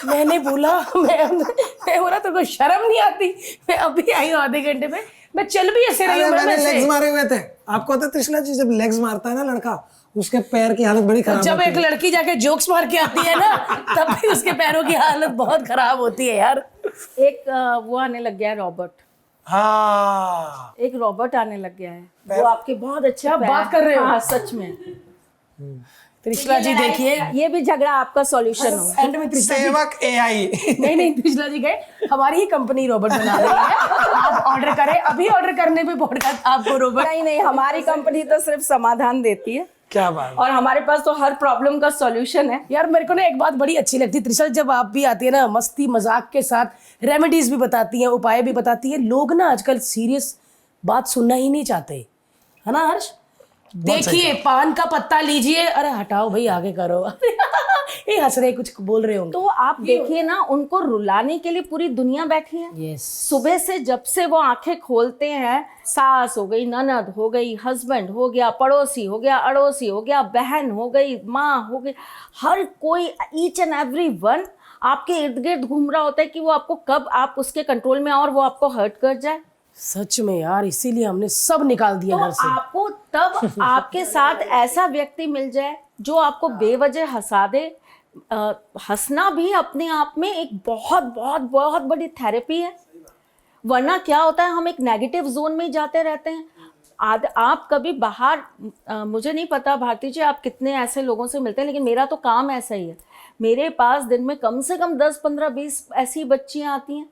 मैंने बोला मैं बोला तो कोई शर्म नहीं आती, मैं अभी आई हूँ आधे घंटे में, मैं चल भी ऐसे रही हूँ। मैंने लेग्स मारे हुए थे, आपको पता है त्रिशला जी जब लेग्स मारता है ना लड़का, उसके पैर की हालत बड़ी खराब जब होती एक लड़की जाके जोक्स मार के आती है ना तब भी उसके पैरों की हालत बहुत खराब होती है यार। एक वो आने लग गया है रॉबर्ट, हाँ एक रॉबर्ट आने लग गया है, वो आपके बहुत अच्छे आप बात कर रहे हो? हाँ सच में। त्रिशला जी देखिए, ये भी झगड़ा आपका सॉल्यूशन हो। एंड में त्रिशला जी सेवक एआई नहीं त्रिशला जी गए, हमारी ही कंपनी रोबोट बना रही है, आप ऑर्डर करें, अभी ऑर्डर करने पे पॉडकास्ट आपको रोबोट। नहीं हमारी कंपनी तो सिर्फ समाधान देती है, क्या बात, और हमारे पास तो हर प्रॉब्लम का सॉल्यूशन है। यार मेरे को ना एक बात बड़ी अच्छी लगती है त्रिशला, जब आप भी आती है ना मस्ती मजाक के साथ रेमेडीज भी बताती हैं, उपाय भी बताती है। लोग ना आजकल सीरियस बात सुनना ही नहीं चाहते, है ना हर्ष? देखिए पान का पत्ता लीजिए, अरे हटाओ भाई आगे करो ये हंस रहे कुछ बोल रहे होंगे। तो आप देखिए ना, उनको रुलाने के लिए पूरी दुनिया बैठी है। यस, सुबह से जब से वो आंखें खोलते हैं, सास हो गई, ननद हो गई, हस्बैंड हो गया, पड़ोसी हो गया, अड़ोसी हो गया, बहन हो गई, माँ हो गई, हर कोई, ईच एंड एवरी वन आपके इर्द गिर्द घूम रहा होता है कि वो आपको कब आप उसके कंट्रोल में और वो आपको हर्ट कर जाए। सच में यार, इसीलिए हमने सब निकाल दिया घर तो से। आपको तब आपके साथ ऐसा व्यक्ति मिल जाए जो आपको बेवजह हंसा दे। हंसना भी अपने आप में एक बहुत बहुत बहुत बड़ी थेरेपी है, वरना क्या होता है हम एक नेगेटिव जोन में ही जाते रहते हैं। आप कभी बाहर, मुझे नहीं पता भारती जी आप कितने ऐसे लोगों से मिलते हैं, लेकिन मेरा तो काम ऐसा ही है, मेरे पास दिन में कम से कम 10, 15, 20 ऐसी बच्चियां आती हैं,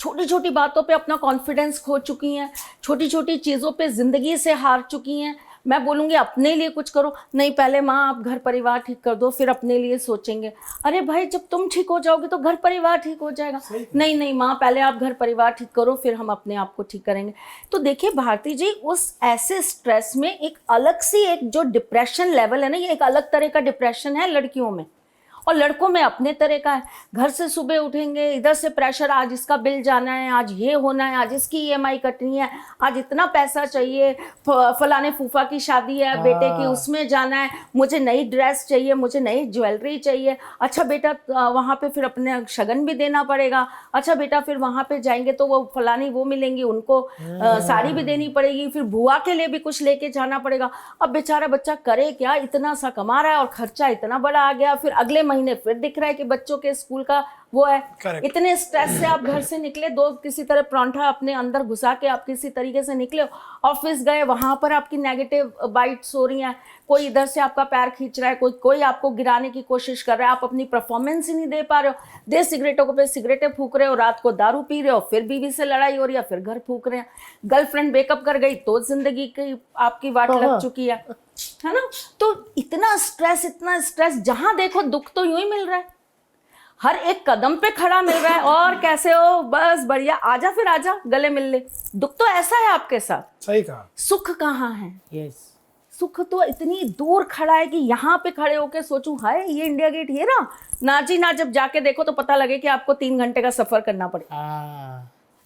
छोटी छोटी बातों पे अपना कॉन्फिडेंस खो चुकी हैं, छोटी छोटी चीज़ों पे ज़िंदगी से हार चुकी हैं। मैं बोलूँगी अपने लिए कुछ करो, नहीं पहले माँ आप घर परिवार ठीक कर दो फिर अपने लिए सोचेंगे। अरे भाई जब तुम ठीक हो जाओगे तो घर परिवार ठीक हो जाएगा। नहीं माँ पहले आप घर परिवार ठीक करो फिर हम अपने आप को ठीक करेंगे। तो देखिए भारती जी, उस ऐसे स्ट्रेस में एक अलग सी एक जो डिप्रेशन लेवल है ना, ये एक अलग तरह का डिप्रेशन है लड़कियों में, और लड़कों में अपने तरह का है। घर से सुबह उठेंगे, इधर से प्रेशर, आज इसका बिल जाना है, आज ये होना है, आज इसकी EMI कटनी है, आज इतना पैसा चाहिए, फलाने फूफा की शादी है बेटे की, उसमें जाना है, मुझे नई ड्रेस चाहिए, मुझे नई ज्वेलरी चाहिए। अच्छा बेटा वहाँ पे फिर अपने शगन भी देना पड़ेगा। अच्छा बेटा फिर वहाँ पे जाएंगे तो वो फलानी वो मिलेंगी, उनको साड़ी भी देनी पड़ेगी, फिर बुआ के लिए भी कुछ लेके जाना पड़ेगा। अब बेचारा बच्चा करे क्या, इतना सा कमा रहा है और खर्चा इतना बड़ा आ गया, फिर अगले महीने फिर दिख रहा है कि बच्चों के स्कूल का वो है। Correct. इतने स्ट्रेस से आप घर से निकले, दो किसी तरह परांठा अपने अंदर घुसा के आप किसी तरीके से निकले, ऑफिस गए, वहां पर आपकी नेगेटिव बाइट्स हो रही हैं, कोई इधर से आपका पैर खींच रहा है, कोई आपको गिराने की कोशिश कर रहा है, आप अपनी परफॉर्मेंस ही नहीं दे पा रहे हो, दे सिगरेटों को पे सिगरेटें फूक रहे हो, रात को दारू पी रहे हो, फिर बीवी से लड़ाई हो रही है, फिर घर फूक रहे हैं, गर्लफ्रेंड ब्रेकअप कर गई तो जिंदगी की आपकी वाट लग चुकी है ना। तो इतना स्ट्रेस, जहां देखो दुख तो यूं ही मिल रहा है। हर एक कदम पे खड़ा मिल रहा है, और कैसे हो, बस बढ़िया, आजा फिर आजा, गले मिल ले। दुख तो ऐसा है आपके साथ, सही कहा। सुख कहाँ है? यस, सुख तो इतनी दूर खड़ा है कि यहाँ पे खड़े होके सोचूं, हाय ये इंडिया गेट ये रहा ना जी ना, जब जाके देखो तो पता लगे कि आपको 3 घंटे का सफर करना पड़े।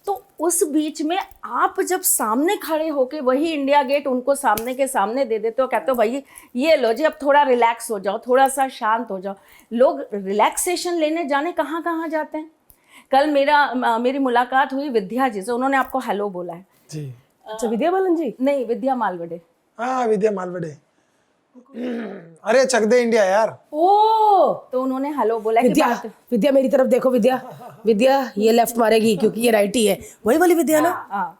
तो उस बीच में आप जब सामने खड़े होके वही इंडिया गेट उनको सामने के सामने दे देते हो, कहते हो भाई ये लो जी, अब थोड़ा रिलैक्स हो जाओ, थोड़ा सा शांत हो जाओ। लोग रिलैक्सेशन लेने जाने कहाँ कहाँ जाते हैं। कल मेरी मुलाकात हुई विद्या जी से, उन्होंने आपको हेलो बोला है जी। अच्छा, विद्या बालन जी? नहीं, विद्या मालवडे। हाँ, विद्या मालवडे। अरे चक दे इंडिया यार। ओ, तो उन्होंने हेलो बोला कि विद्या, विद्या मेरी तरफ देखो। विद्या, विद्या ये लेफ्ट मारेगी क्योंकि ये राइट ही है, वही वाली विद्या ना? हाँ,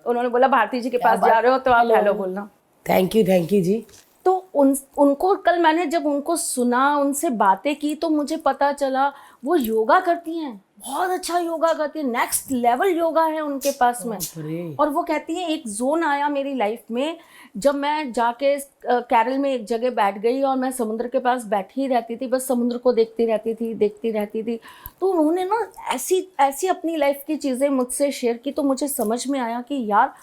उन्होंने बोला भारती जी के पास जा रहे हो तो आप हेलो बोलना। थैंक यू जी। तो उनको कल मैंने जब उनको सुना, उनसे बातें की, तो मुझे पता चला वो योगा करती हैं, बहुत अच्छा योगा करती है, नेक्स्ट लेवल योगा है उनके पास में। और वो कहती है एक जोन आया मेरी लाइफ में जब मैं जाके केरल में एक जगह बैठ गई और मैं समुद्र के पास बैठी रहती थी, बस समुद्र को देखती रहती थी। तो उन्होंने ना ऐसी अपनी लाइफ की चीज़ें मुझसे शेयर की, तो मुझे समझ में आया कि यार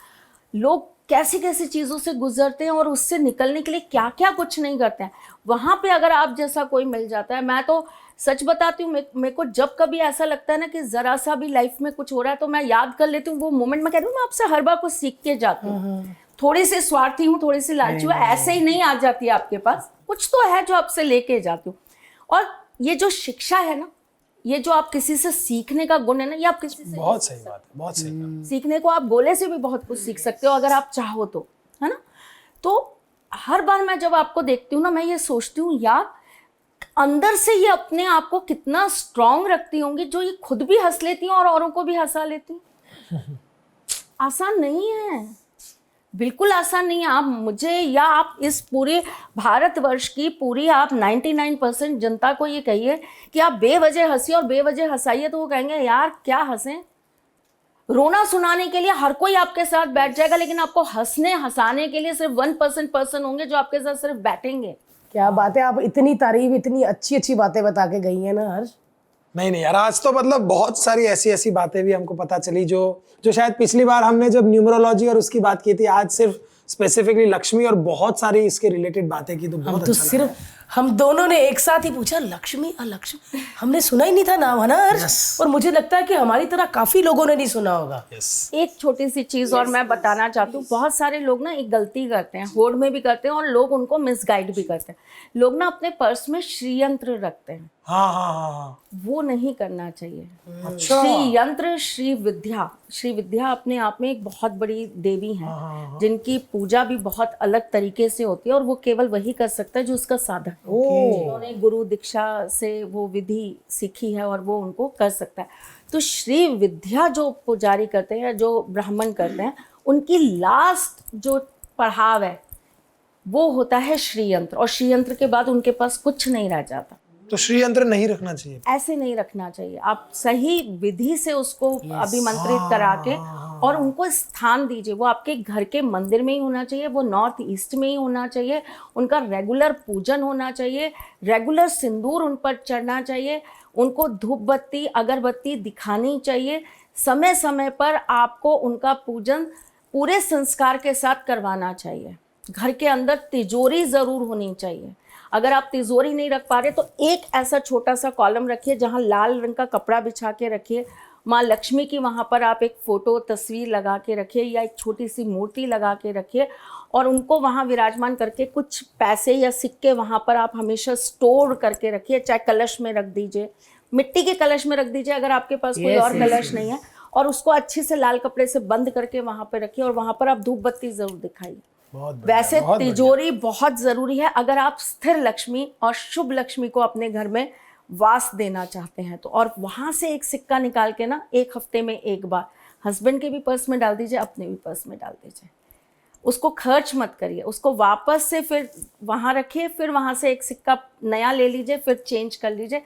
लोग कैसी कैसी चीज़ों से गुजरते हैं और उससे निकलने के लिए क्या क्या कुछ नहीं करते हैं। वहाँ पे अगर आप जैसा कोई मिल जाता है, मैं तो सच बताती हूँ, मेरे को जब कभी ऐसा लगता है ना कि ज़रा सा भी लाइफ में कुछ हो रहा है तो मैं याद कर लेती हूँ वो मोमेंट। मैं कह रही हूँ मैं आपसे हर बार कुछ सीख के जाती हूँ। थोड़ी सी स्वार्थी हूँ, थोड़ी सी लालची हूँ, ऐसे ही नहीं आ जाती है आपके पास, कुछ तो है जो आपसे लेके जाती हूँ। और ये जो शिक्षा है ना, ये जो आप किसी से सीखने का गुण है ना, ये आप किसी से, बहुत सही बात है, बहुत सही। सीखने को आप गोले से भी बहुत कुछ सीख सकते हो अगर आप चाहो तो, है ना। तो हर बार मैं जब आपको देखती हूँ ना, मैं ये सोचती हूँ यार अंदर से ये अपने आप को कितना स्ट्रांग रखती होंगी जो ये खुद भी हंस लेती हैं और औरों को भी हंसा लेती हैं। आसान नहीं है, बिल्कुल आसान नहीं है। आप मुझे या आप इस पूरे भारतवर्ष की पूरी आप 99% जनता को ये कहिए कि आप बेवजह हंसिए और बेवजह हंसाइए, तो वो कहेंगे यार क्या हंसें। रोना सुनाने के लिए हर कोई आपके साथ बैठ जाएगा, लेकिन आपको हंसने हंसाने के लिए सिर्फ 1% पर्सन होंगे जो आपके साथ सिर्फ बैठेंगे। क्या बात है, आप इतनी तारीफ, इतनी अच्छी अच्छी बातें बता के गई हैं ना हर्ष। नहीं यार, आज तो मतलब बहुत सारी ऐसी बातें भी हमको पता चली जो शायद पिछली बार हमने जब न्यूमरोलॉजी और उसकी बात की थी, आज सिर्फ स्पेसिफिकली लक्ष्मी और बहुत सारी इसके रिलेटेड बातें की, तो बहुत हम तो अच्छा सिर्फ हम दोनों ने एक साथ ही पूछा लक्ष्मी अलक्ष्मी, हमने सुना ही नहीं था नाम, है ना हर्ष? और मुझे लगता है कि हमारी तरह काफी लोगों ने नहीं सुना होगा। एक छोटी सी चीज और मैं बताना चाहती हूँ, बहुत सारे लोग ना एक गलती करते हैं, होड़ में भी करते हैं और लोग उनको मिसगाइड भी करते हैं। लोग ना अपने पर्स में श्री यंत्र रखते हैं। हाँ। वो नहीं करना चाहिए। अच्छा। श्री यंत्र, श्री विद्या अपने आप में एक बहुत बड़ी देवी हैं, जिनकी पूजा भी बहुत अलग तरीके से होती है और वो केवल वही कर सकता है जो उसका साधक है। उन्होंने गुरु दीक्षा से वो विधि सीखी है और वो उनको कर सकता है। तो श्री विद्या जो पुजारी करते हैं, जो ब्राह्मण करते हैं, उनकी लास्ट जो पढ़ाव है वो होता है श्री यंत्र, और श्री यंत्र के बाद उनके पास कुछ नहीं रह जाता। तो श्री यंत्र नहीं रखना चाहिए, ऐसे नहीं रखना चाहिए। आप सही विधि से उसको अभिमंत्रित करा के और उनको स्थान दीजिए। वो आपके घर के मंदिर में ही होना चाहिए, वो नॉर्थ ईस्ट में ही होना चाहिए, उनका रेगुलर पूजन होना चाहिए, रेगुलर सिंदूर उन पर चढ़ना चाहिए, उनको धूप बत्ती अगरबत्ती दिखानी चाहिए। समय समय पर आपको उनका पूजन पूरे संस्कार के साथ करवाना चाहिए। घर के अंदर तिजोरी ज़रूर होनी चाहिए। अगर आप तिजोरी नहीं रख पा रहे तो एक ऐसा छोटा सा कॉलम रखिए जहाँ लाल रंग का कपड़ा बिछा के रखिए। माँ लक्ष्मी की वहाँ पर आप एक फ़ोटो तस्वीर लगा के रखिए या एक छोटी सी मूर्ति लगा के रखिए और उनको वहाँ विराजमान करके कुछ पैसे या सिक्के वहाँ पर आप हमेशा स्टोर करके रखिए। चाहे कलश में रख दीजिए, मिट्टी के कलश में रख दीजिए अगर आपके पास कोई और कलश नहीं है, और उसको अच्छे से लाल कपड़े से बंद करके वहाँ पर रखिए और वहाँ पर आप धूप बत्ती ज़रूर दिखाइए। वैसे तिजोरी बहुत ज़रूरी है अगर आप स्थिर लक्ष्मी और शुभ लक्ष्मी को अपने घर में वास देना चाहते हैं तो। और वहाँ से एक सिक्का निकाल के ना 1 हफ्ते में एक बार हस्बैंड के भी पर्स में डाल दीजिए, अपने भी पर्स में डाल दीजिए। उसको खर्च मत करिए, उसको वापस से फिर वहाँ रखिए, फिर वहाँ से एक सिक्का नया ले लीजिए, फिर चेंज कर लीजिए।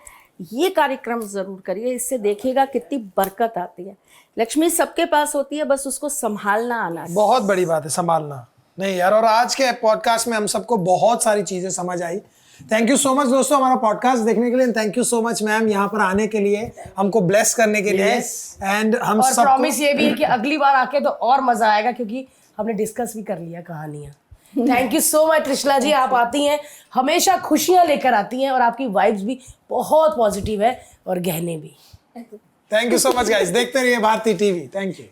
ये कार्यक्रम ज़रूर करिए, इससे देखिएगा कितनी बरकत आती है। लक्ष्मी सबके पास होती है, बस उसको संभालना आना है। बहुत बड़ी बात है संभालना। नहीं यार, और आज के पॉडकास्ट में हम सबको बहुत सारी चीज़ें समझ आई थैंक यू सो मच दोस्तों हमारा पॉडकास्ट देखने के लिए, thank you so much ma'am यहाँ पर आने के लिए, हमको ब्लेस करने के लिए। एंड हम और सब प्रॉमिस ये भी है कि अगली बार आके तो और मजा आएगा, क्योंकि हमने डिस्कस भी कर लिया कहानियां। Thank you so much Trishla ji, आप आती हैं हमेशा खुशियां लेकर आती हैं और आपकी वाइब्स भी बहुत पॉजिटिव है और गहने भी। Thank you so much guys, देखते रहिए भारती टीवी। Thank you.